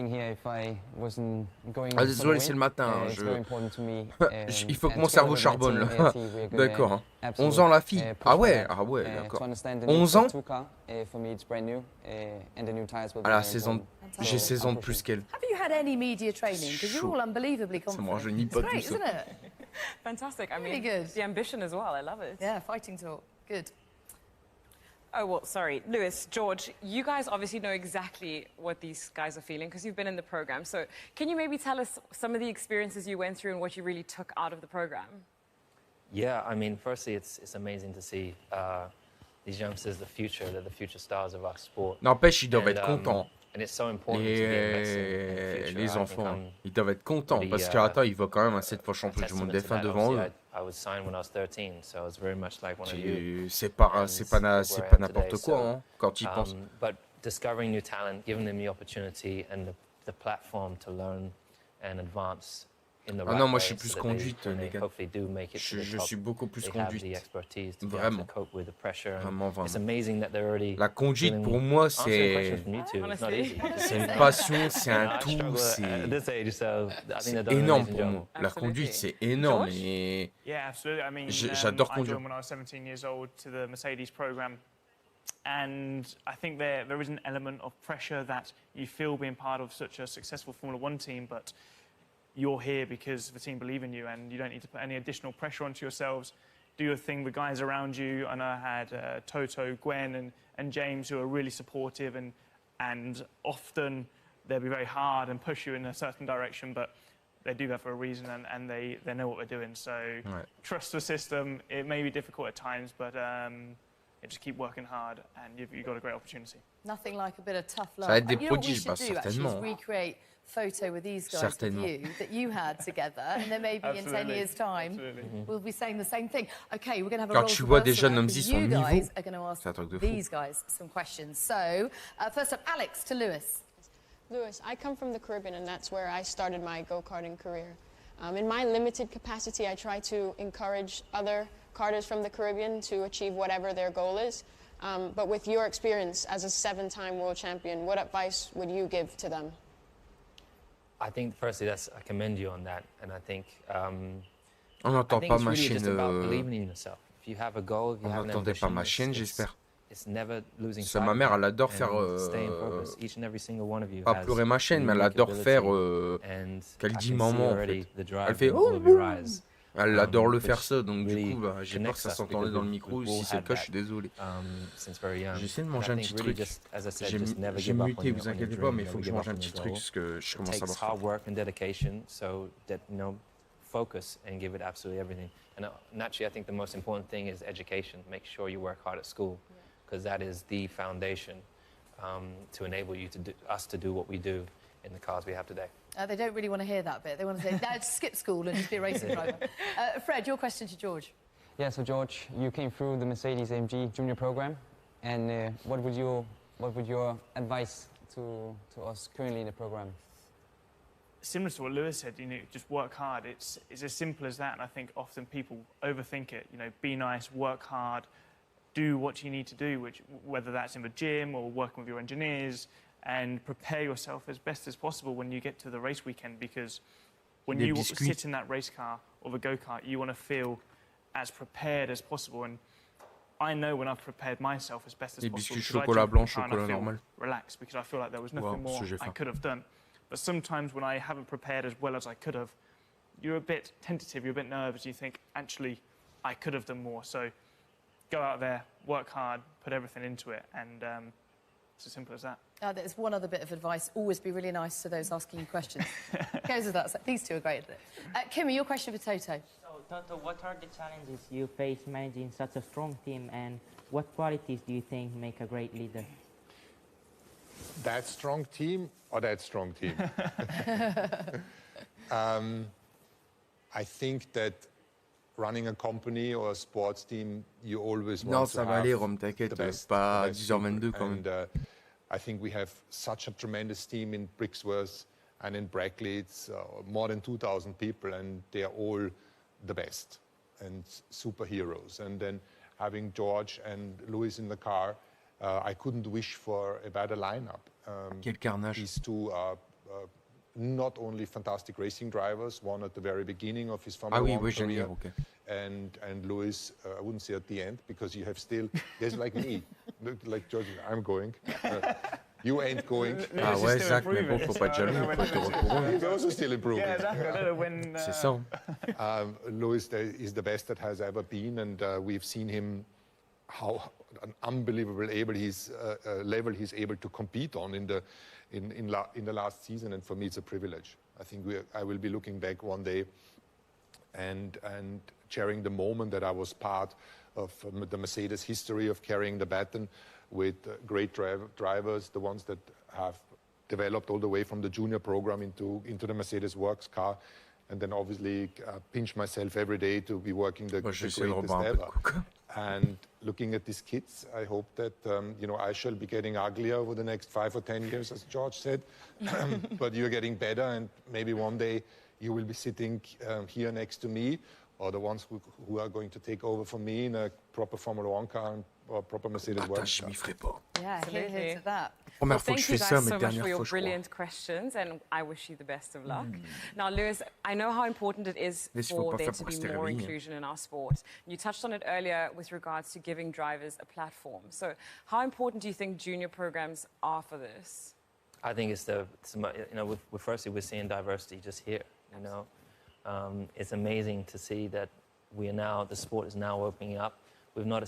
Ah désolé, c'est le matin, il faut que mon cerveau charbonne là. D'accord. Hein. 11 ans la fille. Ah ouais, d'accord. 11 ans. Ah, j'ai 16 ans de plus qu'elle. Have you had any media training? Because you're all unbelievably Ça me confident. rajeunit It's pas great, tout ça. isn't it? Fantastic. I Really mean, good. the ambition as well. I love it. Yeah, fighting talk. Good. Oh, well, sorry. Lewis, George, you guys obviously know exactly what these guys are feeling because you've been in the program. So can you maybe tell us some of the experiences you went through and what you really took out of the program? Yeah, I mean, firstly, it's amazing to see these youngsters, the future, they're the future stars of our sport. N'empêche, ils doivent être contents. And it's so important to be invested in the future. Les I enfants, think ils doivent être contents parce que attends, il voit quand même un 7 fois champion du monde F1 devant eux. I was signed when I was 13, so I was very much like one of you. C'est pas n'importe quoi hein, quand ils pensent. But discovering new talent, giving them the opportunity and the platform to learn and advance. Ah non, moi je suis plus conduite, les gars. Je suis beaucoup plus conduite. Vraiment. Vraiment. La conduite pour moi c'est une passion, c'est un tout, c'est énorme pour moi. La conduite c'est énorme et j'adore conduire. I joined when I was 17 years old to the Mercedes program. And I think there is an element of pressure that you feel being part of such a successful Formula One team, but you're here because the team believe in you and you don't need to put any additional pressure onto yourselves. Do your thing, the guys around you. And I had Toto, Gwen and James who are really supportive and often they'll be very hard and push you in a certain direction, but they do that for a reason and they know what they're doing. So trust the system. It may be difficult at times, but just keep working hard and you've got a great opportunity. Nothing like a bit of tough love. Ça va être des you know what we prodiges, should do actually is recreate photo with these guys with you that you had together, and then maybe in 10 years' time we'll be saying the same thing. Okay, we're going to have a Quand tu vois des jeunes hommes son you niveau, guys are going to ask these guys some questions. So first up, Alex to Lewis. Lewis, I come from the Caribbean, and that's where I started my go-karting career. In my limited capacity, I try to encourage other karters from the Caribbean to achieve whatever their goal is. But with your experience as a 7-time world champion, what advice would you give to them? I think firstly, I commend you on that, and I think on n'entend pas ma really chaîne. If you have a goal, if you have an n'entendait pas ambition, ma chaîne, j'espère. It's never losing Ça, ma mère, elle adore faire. Pas pleurer ma chaîne, mais elle adore faire. Qu'elle dit maman. En fait. Elle fait. Oh, elle adore le faire ça, donc du coup, j'ai peur que ça s'entendait dans le micro. Si c'est le cas, je suis désolé. J'essaie de manger un petit truc. J'ai muté, vous inquiétez pas, mais il faut que je mange un petit truc parce que je commence à avoir faim. Focus and give it absolutely everything. And naturally, I think the most important thing is education. Make sure you work hard at school, because that is the foundation to enable you us to do what we do in the cars we have today. They don't really want to hear that bit. They want to say, Dad, skip school and just be a racing driver. Fred, your question to George. Yeah, so George, you came through the Mercedes-AMG Junior program, and what would your advice to us currently in the program? Similar to what Lewis said, just work hard. It's as simple as that, and I think often people overthink it. Be nice, work hard, do what you need to do, whether that's in the gym or working with your engineers, and prepare yourself as best as possible when you get to the race weekend, because when you sit in that race car or the go-kart, you want to feel as prepared as possible. And I know when I've prepared myself as best as possible, chocolat blanc, chocolat normal. Relaxed, because I feel like there was nothing more I could have done. But sometimes when I haven't prepared as well as I could have, you're a bit tentative, you're a bit nervous, you think, actually, I could have done more. So go out there, work hard, put everything into it, and it's as simple as that. There's one other bit of advice. Always be really nice to those asking you questions. Goes with that. So these two are great at it. Kimi, your question for Toto. So, Toto, what are the challenges you face managing such a strong team, and what qualities do you think make a great leader? That strong team or that strong team? I think that running a company or a sports team, you always want to have the best, pas 10h22 quand même. And I think we have such a tremendous team in Brixworth and in Brackley. It's more than 2,000 people, and they are all the best and superheroes. And then having George and Lewis in the car, I couldn't wish for a better lineup. Quel carnage. These two are not only fantastic racing drivers, one at the very beginning of his Formula One career, and Lewis, I wouldn't say at the end, because you have still, there's like me, like George, I'm going. You ain't going. Ah ouais, Zach, mais bon, faut pas être jaloux, faut être heureux pour eux. He's also still improving. Yeah, Zach, I don't know when... C'est ça. Lewis is the best that has ever been, and we've seen him how an unbelievable level he's able to compete on in the last season, and for me it's a privilege. I think I will be looking back one day and sharing the moment that I was part of the Mercedes history of carrying the baton with great drivers, the ones that have developed all the way from the junior program into the Mercedes works car, and then obviously pinch myself every day to be working the greatest ever. And looking at these kids, I hope that I shall be getting uglier over the next 5 or 10 years, as George said. But you're getting better, and maybe one day you will be sitting here next to me, or the ones who are going to take over from me in a proper Formula 1 car or proper Mercedes works car. Yeah, hear to that. Well, thank you guys so much for your brilliant questions, and I wish you the best of luck. Now, Lewis, I know how important it is for there to be more inclusion in our sport. You touched on it earlier with regards to giving drivers a platform. So how important do you think junior programs are for this? I think it's firstly, we're seeing diversity just here, you know. It's amazing to see that the sport is now opening up. We've not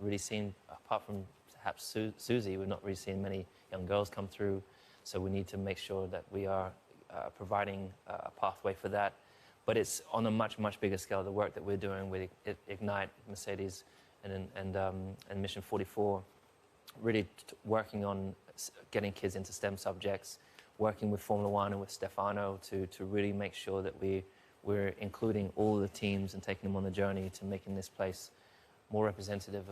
really seen, apart from perhaps Susie, we've not really seen many young girls come through. So we need to make sure that we are providing a pathway for that. But it's on a much, much bigger scale, the work that we're doing with Ignite, Mercedes, and Mission 44, really working on getting kids into STEM subjects, working with Formula 1 and with Stefano to really make sure that we're including all the teams and taking them on the journey to making this place more representative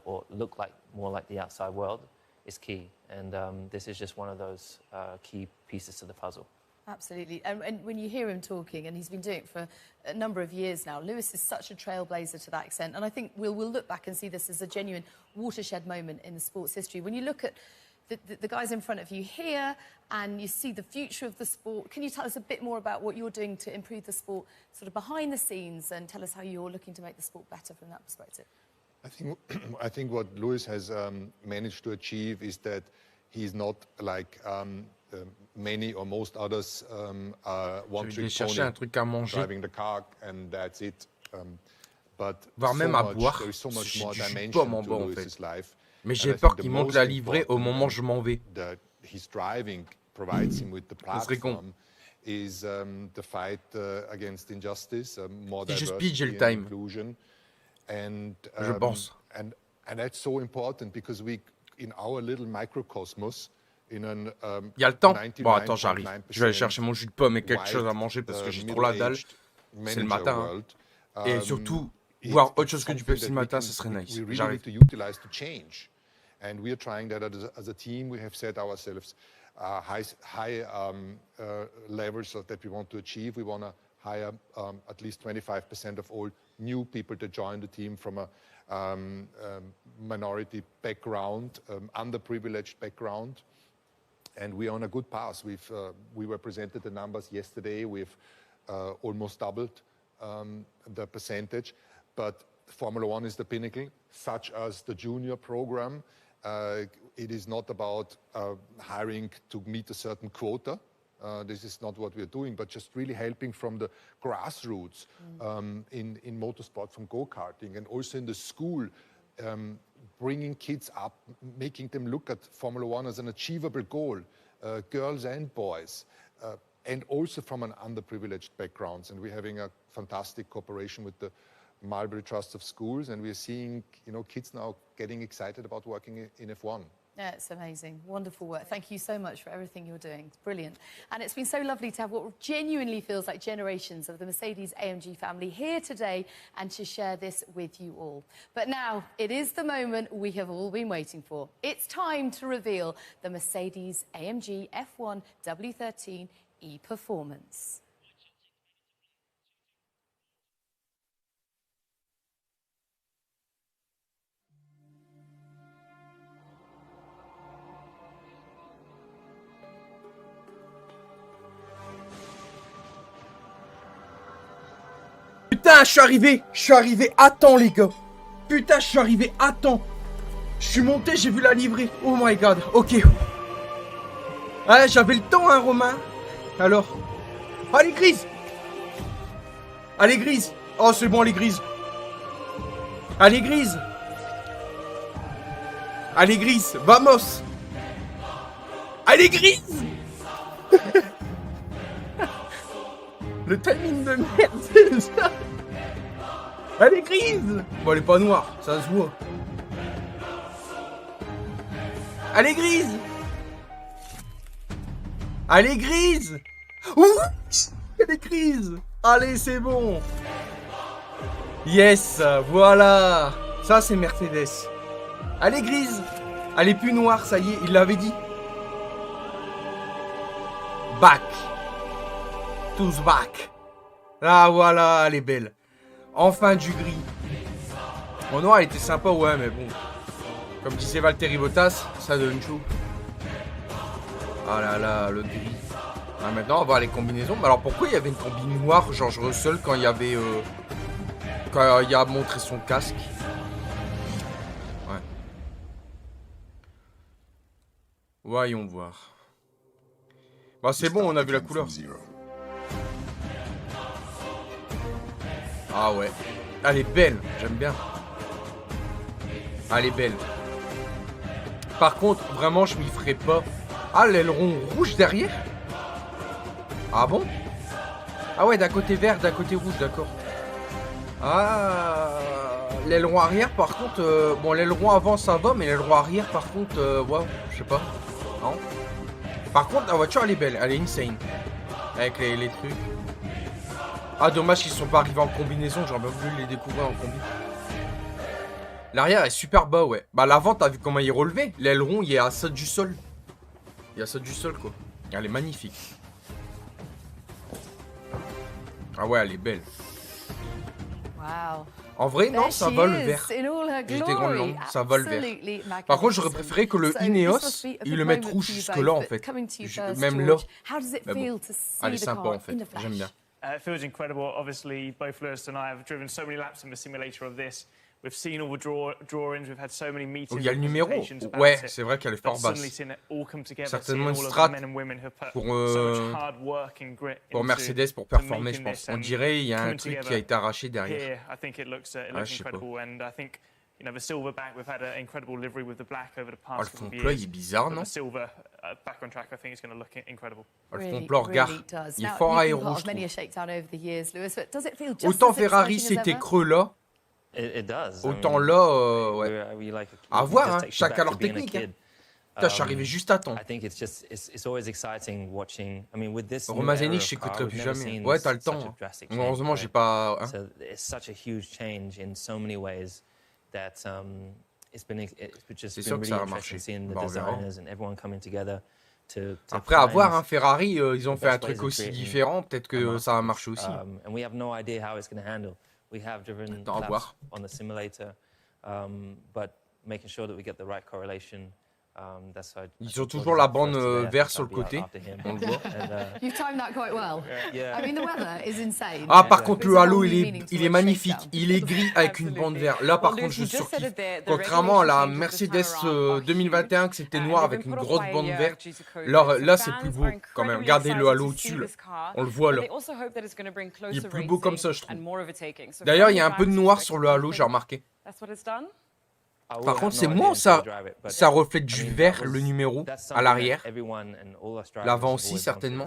or look more like the outside world is key. And this is just one of those key pieces to the puzzle. Absolutely. And when you hear him talking, and he's been doing it for a number of years now, Lewis is such a trailblazer to that extent. And I think we'll look back and see this as a genuine watershed moment in the sport's history. When you look at the guys in front of you here and you see the future of the sport, can you tell us a bit more about what you're doing to improve the sport sort of behind the scenes, and tell us how you're looking to make the sport better from that perspective? I think what Lewis has managed to achieve is that he's not like many or most others one trick pony, driving the car and that's it. But there is so much more dimension to Lewis's life. Mais j'ai peur qu'il manque la livrée au moment où je m'en vais. His driving provides him with the platform is the fight against injustice, more diversity and inclusion, and je pense. And that's so important because we, in our little microcosmos, in an il y a le temps. Bon, attends, j'arrive. Je vais aller chercher mon jus de pomme et quelque chose à manger parce que j'ai trop la dalle. C'est le matin. Et surtout, voir autre chose que du Pepsi le matin, ce serait nice. J'arrive. And we are trying that as a team. We have set ourselves high levels that we want to achieve. We want to hire at least 25% of all new people that join the team from a minority background, underprivileged background. And we are on a good path. We were presented the numbers yesterday. We've almost doubled the percentage. But Formula 1 is the pinnacle, such as the junior program. It is not about hiring to meet a certain quota. This is not what we're doing, but just really helping from the grassroots in motorsport, from go-karting, and also in the school, bringing kids up, making them look at Formula 1 as an achievable goal, girls and boys, and also from an underprivileged backgrounds. And we're having a fantastic cooperation with the Mulberry Trust of Schools, and we're seeing, kids now getting excited about working in F1. Yeah, it's amazing. Wonderful work. Thank you so much for everything you're doing. It's brilliant. And it's been so lovely to have what genuinely feels like generations of the Mercedes-AMG family here today and to share this with you all. But now, it is the moment we have all been waiting for. It's time to reveal the Mercedes-AMG F1 W13 e-Performance. Putain, je suis arrivé à temps, les gars. Putain, je suis arrivé à temps. Je suis monté, j'ai vu la livrée. Oh my god, ok. Ouais, j'avais le temps, hein, Romain. Alors. Allez, Gris. Allez, Gris. Oh, c'est bon, allez, Gris. Allez, Gris. Allez, Gris, vamos. Allez, Gris. Le timing de merde, c'est ça. Allez, Gris. Bon, elle est pas noire, ça se voit. Allez, Gris. Allez, Gris. Ouh, elle est Gris. Allez, c'est bon. Yes, voilà. Ça, c'est Mercedes. Allez, Gris. Elle est plus noire, ça y est, il l'avait dit. Back. Tous back. Ah, voilà, elle est belle. Enfin, du gris. Bon, noir, elle était sympa, ouais, mais bon. Comme disait Valtteri Bottas, ça donne chaud. Ah là là, le gris. Ah, maintenant, on va voir les combinaisons. Mais alors, pourquoi il y avait une combi noire, George Russell, quand il y avait... quand il a montré son casque? Ouais. Voyons voir. Bah, c'est bon, on a vu la couleur. Ah ouais. Elle est belle, j'aime bien. Elle est belle. Par contre, vraiment, je m'y ferai pas. Ah, l'aileron rouge derrière? Ah bon? Ah ouais, d'un côté vert, d'un côté rouge, d'accord. Ah, l'aileron arrière, par contre... bon, l'aileron avant, ça va, mais l'aileron arrière, par contre... ouais, je sais pas. Non. Par contre, la voiture, elle est belle. Elle est insane. Avec les trucs. Ah, dommage qu'ils sont pas arrivés en combinaison. J'aurais bien voulu les découvrir en combi. L'arrière est super bas, ouais. Bah, l'avant, t'as vu comment il est relevé? L'aileron, il est à ça du sol. Il est à ça du sol, quoi. Elle est magnifique. Ah ouais, elle est belle. Wow. En vrai, non, ça va le vert. J'étais grande langue, ça va le vert. Par contre, j'aurais préféré que le Ineos, ils le mettent rouge jusque-là, en fait. Même là. Mais bon, elle est sympa, en fait. J'aime bien. It feels incredible. Obviously, both Lewis and I have driven so many laps in the simulator of this. We've seen all the drawings. We've had so many meetings. Il y a le numéro. Ouais, c'est vrai qu'elle est fort basse. Certainement une strat pour Mercedes pour performer, je pense. On dirait il y a un truc qui a été arraché derrière. I think it looks Ah, je sais pas. incredible, and I think you know the silverback. We've had an incredible livery with the black over the Ah, past le couple fond of plat, years. il est bizarre, non? The silver back on track, I think, is going to look incredible. Le fond plat, regarde. Il est fort aéro, je trouve. Autant Ferrari, c'était creux là. Autant là, ouais. À voir, hein. Chacun leur technique. Hein. Putain, je suis arrivé juste à temps. Romazeni, je t'écouterai plus jamais. Ouais, t'as le temps. Hein. Heureusement, j'ai pas. Hein. C'est sûr que ça va marcher. Bah, on verra. Après, à voir, hein, Ferrari, ils ont fait un truc aussi différent. Peut-être que ça va marcher aussi. Attends, à voir. Ils ont toujours la bande verte sur le côté, on le voit. Ah, par contre, le halo, il est magnifique. Il est gris avec une bande verte. Là, par contre, je surkiffe. Contrairement à la Mercedes 2021, que c'était noir avec une grosse bande verte. Là, c'est plus beau quand même. Regardez le halo au-dessus, là. On le voit là. Il est plus beau comme ça, je trouve. D'ailleurs, il y a un peu de noir sur le halo, j'ai remarqué. Par contre, c'est moins ça reflète du vert, le numéro, à l'arrière. L'avant aussi, certainement.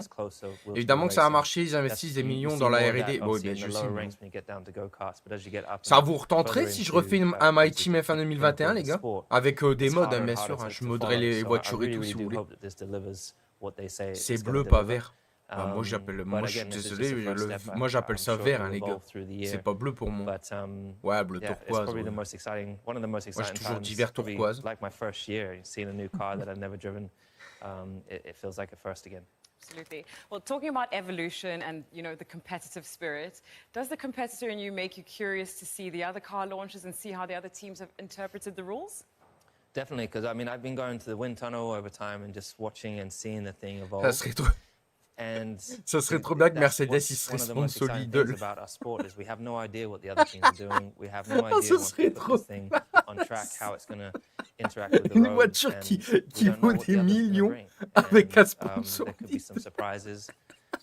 Évidemment que ça a marché, ils investissent des millions dans la R&D. Bon, bien, je sais. Ça vous retenterait si je refais un My Team F1 2021, les gars? Avec des modes, hein, bien sûr. Hein. Je moderai les voitures et tout, si vous voulez. C'est bleu, pas vert. Ah, moi, moi, je suis désolé, moi, j'appelle ça vert, hein, les gars. C'est pas bleu pour moi. Ouais, bleu turquoise. Ouais. Moi, j'ai toujours dit vert turquoise. Absolutely. Well, talking about evolution and, you know, the competitive spirit, does the competitor in you make you curious to see the other car launches and see how the other teams have interpreted the rules? Definitely, because, I mean, I've been going to the wind tunnel over time and just watching and seeing the thing evolve. Ça serait trop bien que Mercedes il serait sponsor Lidl. Ça serait trop une voiture qui vaut des millions avec un sponsor.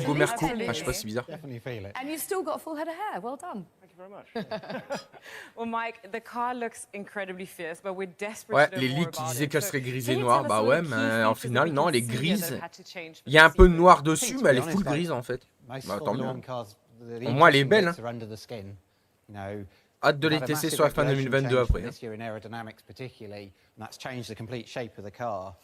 logo Merco. Enfin, je sais pas, c'est bizarre. Definitely feel it. And you've still got a full head of hair. Well done. Thank you very much. Well, Mike, the car looks incredibly fierce, but we're desperate Ouais, to know les more leaks qui about disaient it. qu'elle So, serait grise can et you noire, tell us bah all the ouais, key mais en features that final, we non, can elle est see here grise. that had to change for Il y a the un peu de season? noir I dessus, think, mais to elle be est full honest, grise en fait. Most Bah, tant Formula mieux. One cars, the Au moins, elle est interesting belle. bits are under the skin. You know, Hâte de we've les had a tester massive sur la fin regulation 2022 change from après. this year in aerodynamics particularly and that's changed the complete shape of the car.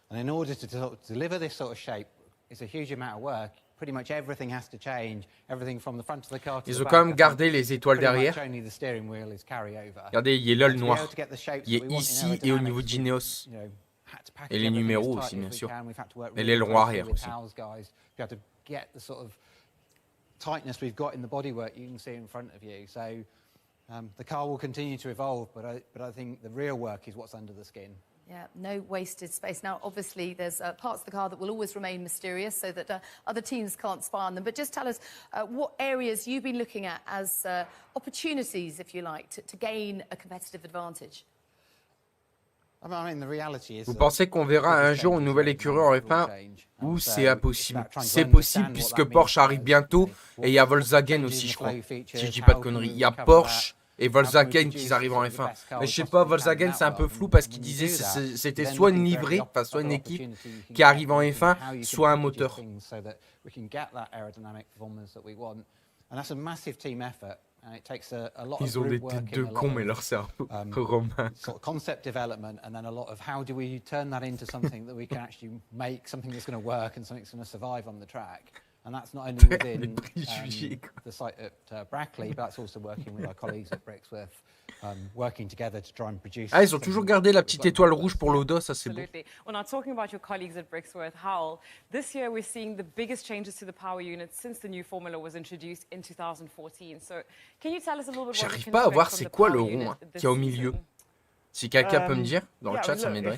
And in order to deliver this sort of shape, it's a huge amount of work. Pretty much everything has to change, everything from the front of the car to Ils the ont back. quand même gardé les étoiles derrière. Only the steering wheel is carryover. Regardez, il est là le To be noir. able to get the shapes Il that est we want in ici et au niveau aerodynamics, d'Ineos. you know, had to package Et les everything numéros as aussi, tightly bien as we sûr. can. We've had to work Et really l'aileron closely arrière with aussi. Hal's guys to be able to get the sort of tightness we've got in the bodywork you can see in front of you. So the car will continue to evolve, but I think the real work is what's under the skin. Yeah, no wasted space. Now, obviously, there's parts of the car that will always remain mysterious so that other teams can't spy on them. But just tell us what areas you've been looking at as opportunities, if you like, to gain a competitive advantage. Vous pensez qu'on verra un jour une nouvelle écurie en F1 ou c'est impossible? C'est possible puisque Porsche arrive bientôt et il y a Volkswagen aussi, je crois. Si je dis pas de conneries. Il y a Porsche et Volkswagen qui arrivent en F1. Mais je sais pas, Volkswagen c'est un peu flou parce qu'il disait c'était soit une livrée, enfin soit une équipe qui arrive en F1, soit un moteur. Ils ont des têtes de cons, mais leur cerveau romain. Concept development and then a lot of how do we turn that into something that we can actually make something that's going to work and something that's going to survive on the track. And that's not only within the site at Brackley, but that's also working with our colleagues at Brixworth, working together to try and produce. Ah, ils ont toujours gardé la petite étoile rouge pour l'Odo, ça c'est beau. Absolutely. Well, now talking about your colleagues at Brixworth, Howell, this year we're seeing the biggest changes to the power unit since the new formula was introduced in 2014. So, can you tell us a little bit what we J'arrive can pas à expect voir from c'est the quoi power le unit rond this qui est au milieu. season? Si quelqu'un peut me dire dans le chat, ça look, m'aiderait.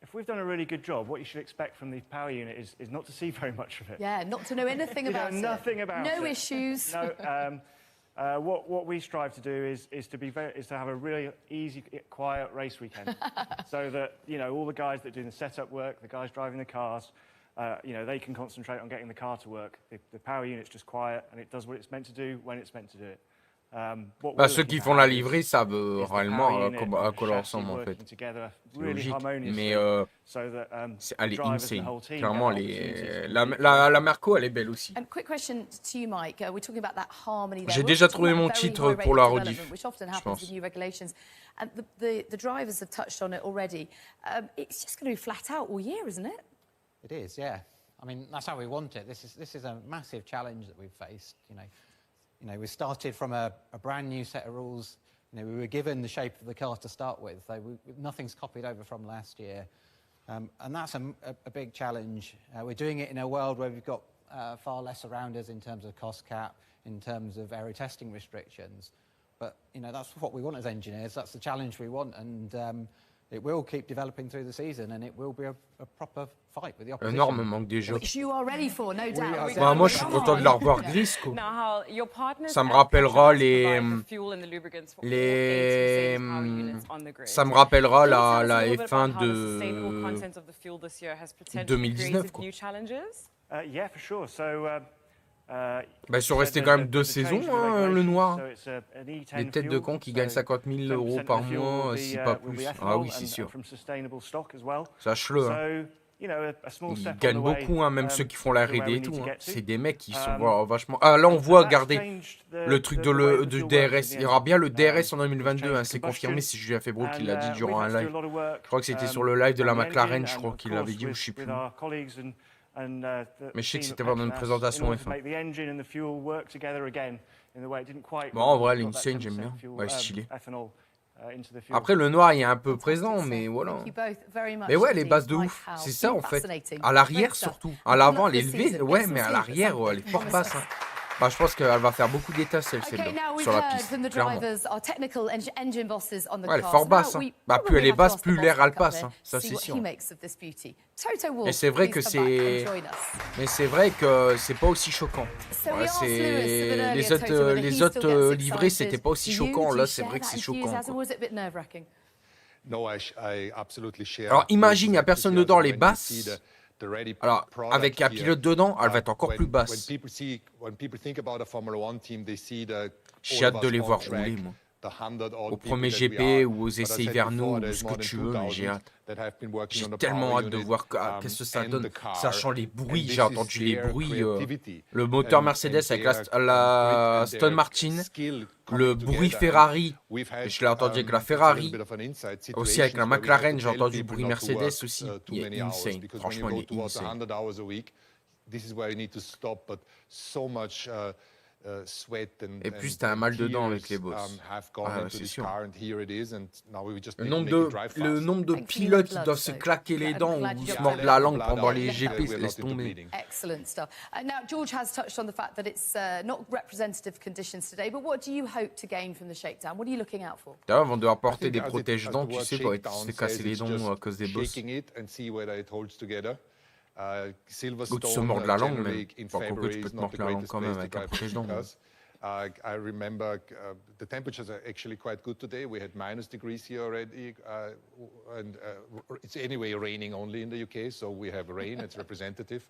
If we've done a really good job, what you should expect from the power unit is not to see very much of it. Yeah, not to know anything about it. Nothing about it. No issues. No. What we strive to do is to have a really easy, quiet race weekend, so that all the guys that do the setup work, the guys driving the cars, they can concentrate on getting the car to work. The power unit's just quiet and it does what it's meant to do when it's meant to do it. Ceux qui font la livrée savent réellement à quoi leur ressemble en fait. C'est logique, mais elle est insane. Clairement, la Marco, elle est belle aussi. J'ai déjà trouvé mon titre pour la rediff, je pense. And the drivers have touched on it already. It's just going to be flat out all year, isn't it? It is, yeah. I mean, that's how we want it. This is a massive challenge that we've faced. We started from a brand new set of rules. We were given the shape of the car to start with. Nothing's copied over from last year. And that's a big challenge. We're doing it in a world where we've got far less around us in terms of cost cap, in terms of aero testing restrictions. But, that's what we want as engineers. That's the challenge we want. And it will keep developing through the season and it will be a proper fight with the opposition. Énorme manque des jeux. Which you are ready for, no doubt. Bah, moi, je suis content de la revoir Gris, quoi. Now, your partners Ça me rappellera ça me rappellera la F1 de 2019, quoi. Yeah, for sure. So, ils sont restés quand même 2 saisons, hein, le Noir. Des têtes de cons qui gagnent 50 000 € par mois, si pas plus. Ah oui, c'est sûr. Sache-le. Hein. Ils gagnent beaucoup, hein, même ceux qui font la R&D et tout. Hein. C'est des mecs qui sont vachement... Ah, là, on voit, regardez, le truc du DRS. Il y aura bien le DRS en 2022, hein, c'est confirmé, c'est Julien Febvreau qui l'a dit durant un live. Je crois que c'était sur le live de la McLaren, je crois qu'il l'avait dit, ou je sais plus. Mais je sais que c'était pendant une présentation F1. Bon, en vrai, l'insane, j'aime bien. Ouais, stylé. Après, le noir, il est un peu présent, mais voilà. Mais ouais, les bases de ouf. C'est ça, en fait. À l'arrière, surtout. À l'avant, elle est élevée. Ouais, mais à l'arrière, elle est fort basse. Hein. Bah, je pense qu'elle va faire beaucoup d'étincelles, celle-là, sur la piste, clairement. Ouais, elle est fort basse. Hein. Bah, plus elle est basse, plus l'air, elle passe. Hein. Ça, c'est sûr. Et c'est vrai que c'est... Mais c'est vrai que c'est pas aussi choquant. Ouais, les autres livrées, c'était pas aussi choquant. Là, c'est vrai que c'est choquant. Alors, imagine, il n'y a personne dedans, les basses... Alors, avec un pilote dedans, elle va être encore plus basse. J'ai hâte de les voir rouler, moi. au premier GP ou aux essais hivernaux ou ce que tu veux, mais j'ai hâte. J'ai tellement hâte de voir qu'est-ce que ça donne, sachant les bruits. J'ai entendu les bruits, le moteur Mercedes avec la Aston Martin, le bruit Ferrari, je l'ai entendu avec la Ferrari, aussi avec la McLaren, j'ai entendu le bruit Mercedes aussi. Il est insane, franchement il est insane. Et puis t'as un mal dedans avec les boss. Ah, c'est sûr. Le nombre de pilotes qui doivent se claquer les dents ou se mordre la langue pendant les GP, se laisse tomber. Excellent stuff. Now, George has touched on the fact that it's not representative conditions today, but what do you hope to gain from the shakedown? What are you looking out for? D'ailleurs, on doit apporter des protège-dents, tu sais, pour se casser les dents à cause des boss. Ou tu se mords la langue, mais pas que tu peux te mordre la langue quand même avec un protège-dents. I remember the temperatures are actually quite good today. We had -degrees here already, and it's anyway raining only in the UK, so we have rain. It's representative.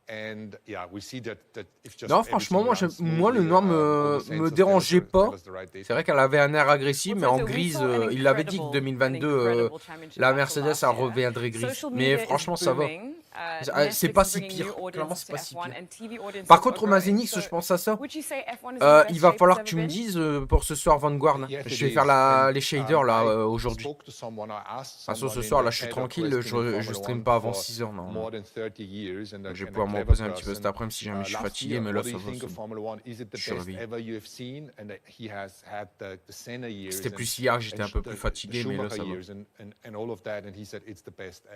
And yeah, we see that if just non, franchement, moi le noir me dérangeait pas. C'est vrai qu'elle avait un air agressif, mais en grise, il l'avait dit que 2022, la Mercedes, elle reviendrait grise. Mais franchement, ça va. C'est pas si pire. Clairement, c'est pas si pire. Par contre, Mazenix, je pense à ça. Il va falloir que tu me dises pour ce soir Vanguard. Je vais faire les shaders là aujourd'hui. De toute façon, ce soir, là, je suis tranquille. Je stream pas avant 6h. Non. Je vais pouvoir me reposer un petit peu cet après-midi si jamais je suis fatigué, mais là, ça va. Je suis réveillé. C'était plus hier, j'étais un peu plus fatigué, mais là, ça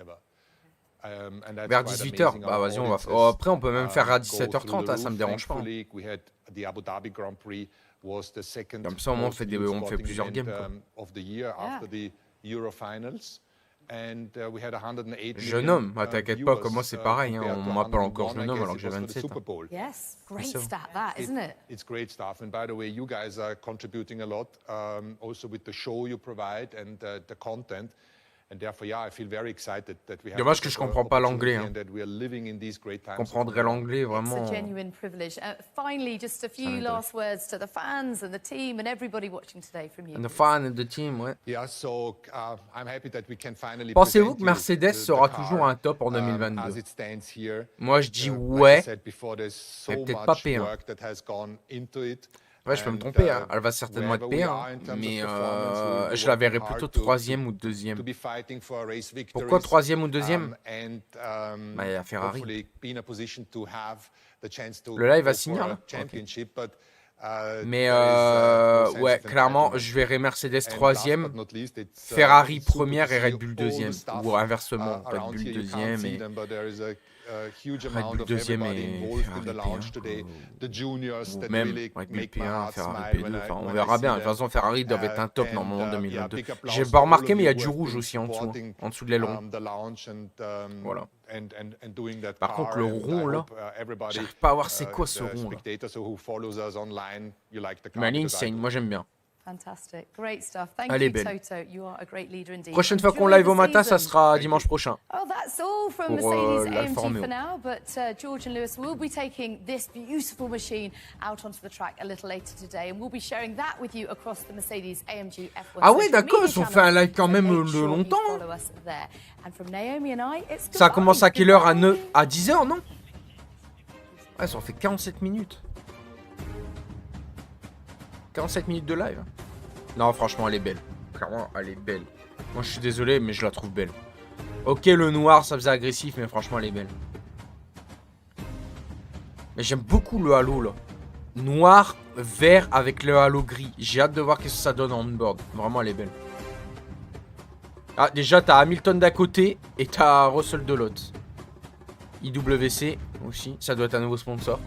va. Vers 18h, bah vas-y, on va faire. Oh, après, on peut même faire à 17h30, hein, ça me dérange pas. Hein. Comme ça, au moins, on fait plusieurs games. Jeune homme, t'inquiète pas, comme moi, c'est pareil. Hein, on m'appelle encore jeune homme alors que j'ai 27. Hein. Yes, great stat that, isn't it? It's great stuff. And by the way, you guys are contributing a lot, also with the show you provide and the content. Dommage que je comprends pas l'anglais. Hein. Je comprendrais l'anglais vraiment. It's a genuine privilege. Finally, just a few last words to the fans and the team and everybody watching today from you. And the fan and the team, ouais. Yeah, so I'm happy that we can finally. Pensez-vous que Mercedes sera toujours un top en 2022? Moi, je dis ouais, mais peut-être pas P1. Ouais, je peux me tromper, hein. Elle va certainement être P1, mais je la verrai plutôt 3e ou 2e. Pourquoi 3e ou 2e? Bah, il y a Ferrari. Le live va signer, là. Okay. Mais ouais, clairement, je verrai Mercedes 3e, Ferrari 1re et Red Bull 2e. Ou inversement, Red Bull 2e et... Red Bull 2e et Ferrari P1. Ou même Red Bull P1, Ferrari P2. Enfin, on verra bien. De toute façon, Ferrari doit être un top normalement en 2022. J'ai pas remarqué, mais il y a du rouge aussi en dessous. En dessous de l'aileron. Voilà. Par contre, le rond là, j'arrive pas à voir c'est quoi ce rond là. Mais elle est insane, moi j'aime bien. Fantastic. Great stuff. Thank Elle est you, belle. Toto. You are a great leader indeed. Prochaine fois qu'on live au matin, ça sera dimanche prochain. Oh, that's all from Pour, Mercedes l'Alfa AMG Romeo. for now, but George and Lewis will be taking this beautiful machine out onto the track a little later today, and we'll be sharing that with you across the Mercedes AMG F1. Ah ouais, d'accord, ils ont fait un live quand même longtemps. Ça commence à quelle heure? À 10h, non? Ouais, ça en fait 47 minutes. 47 minutes de live. Non, franchement, elle est belle. Clairement, elle est belle. Moi, je suis désolé, mais je la trouve belle. Ok, le noir, ça faisait agressif, mais franchement, elle est belle. Mais j'aime beaucoup le halo, là. Noir, vert avec le halo gris. J'ai hâte de voir ce que ça donne en on-board. Vraiment, elle est belle. Ah, déjà, t'as Hamilton d'un côté et t'as Russell de l'autre. IWC aussi. Ça doit être un nouveau sponsor.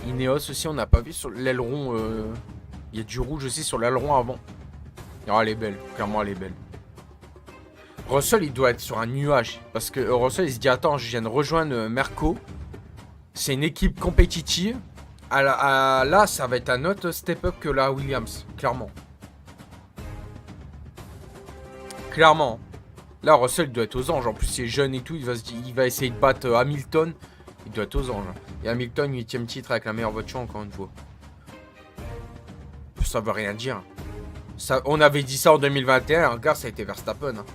Ineos aussi, on n'a pas vu sur l'aileron. Il y a du rouge aussi sur l'aileron avant. Oh, elle est belle. Clairement, elle est belle. Russell, il doit être sur un nuage. Parce que Russell, il se dit, attends, je viens de rejoindre Merco. C'est une équipe compétitive. Là, ça va être un autre step-up que la Williams. Clairement. Clairement. Là, Russell doit être aux anges. En plus, il est jeune et tout. Il va essayer de battre Hamilton. Il doit être aux anges. Et Hamilton, 8ème titre avec la meilleure voiture, encore une fois. ça veut rien dire. Ça, on avait dit ça en 2021, regarde, ça a été Verstappen. Hein.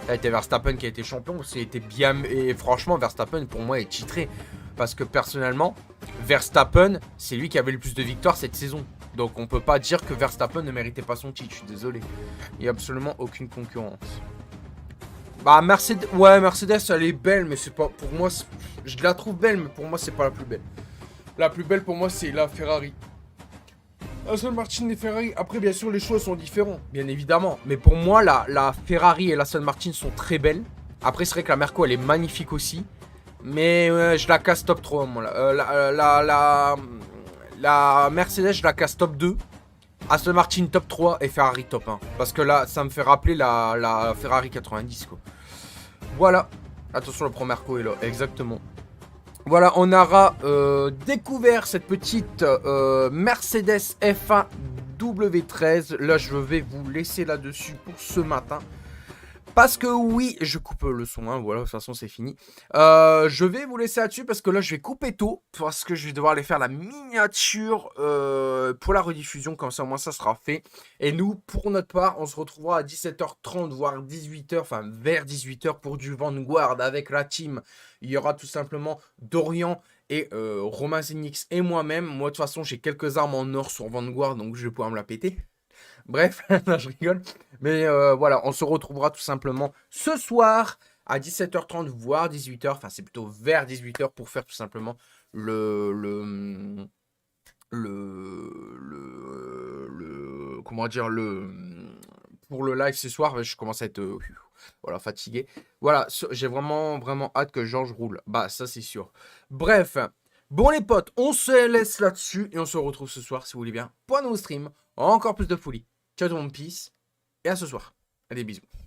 Ça a été Verstappen qui a été champion. C'était bien. Et franchement, Verstappen, pour moi, est titré. Parce que personnellement, Verstappen, c'est lui qui avait le plus de victoires cette saison. Donc on peut pas dire que Verstappen ne méritait pas son titre. Je suis désolé. Il n'y a absolument aucune concurrence. Bah, Mercedes. Ouais, Mercedes, elle est belle, mais c'est pas. Pour moi, je la trouve belle, mais pour moi, c'est pas la plus belle. La plus belle pour moi, c'est la Ferrari. Aston Martin et Ferrari. Après, bien sûr, les choix sont différents, bien évidemment. Mais pour moi, la Ferrari et la Aston Martin sont très belles. Après, c'est vrai que la Merco, elle est magnifique aussi. Mais je la casse top 3, moi. La Mercedes, je la casse top 2. Aston Martin top 3 et Ferrari top 1. Parce que là, ça me fait rappeler la Ferrari 90, quoi. Voilà. Attention, le Pro Merco est là. Exactement. Voilà, on aura découvert cette petite Mercedes F1 W13. Là, je vais vous laisser là-dessus pour ce matin. Parce que oui, je coupe le son, hein, voilà, de toute façon c'est fini. Je vais vous laisser là-dessus parce que là je vais couper tôt. Parce que je vais devoir aller faire la miniature pour la rediffusion, comme ça au moins ça sera fait. Et nous, pour notre part, on se retrouvera à 17h30, voire 18h, enfin vers 18h pour du Vanguard avec la team. Il y aura tout simplement Dorian et Romain Zenix et moi-même. Moi de toute façon j'ai quelques armes en or sur Vanguard, donc je vais pouvoir me la péter. Bref, non, je rigole. Mais voilà, on se retrouvera tout simplement ce soir à 17h30, voire 18h. Enfin, c'est plutôt vers 18h pour faire tout simplement comment dire, pour le live ce soir. Je commence à être voilà, fatigué. Voilà, j'ai vraiment hâte que Georges roule. Bah, ça, c'est sûr. Bref, bon les potes, on se laisse là-dessus et on se retrouve ce soir, si vous voulez bien, pour un nouveau stream. Encore plus de folie. Ciao tout le monde, peace. Et à ce soir. Allez, bisous.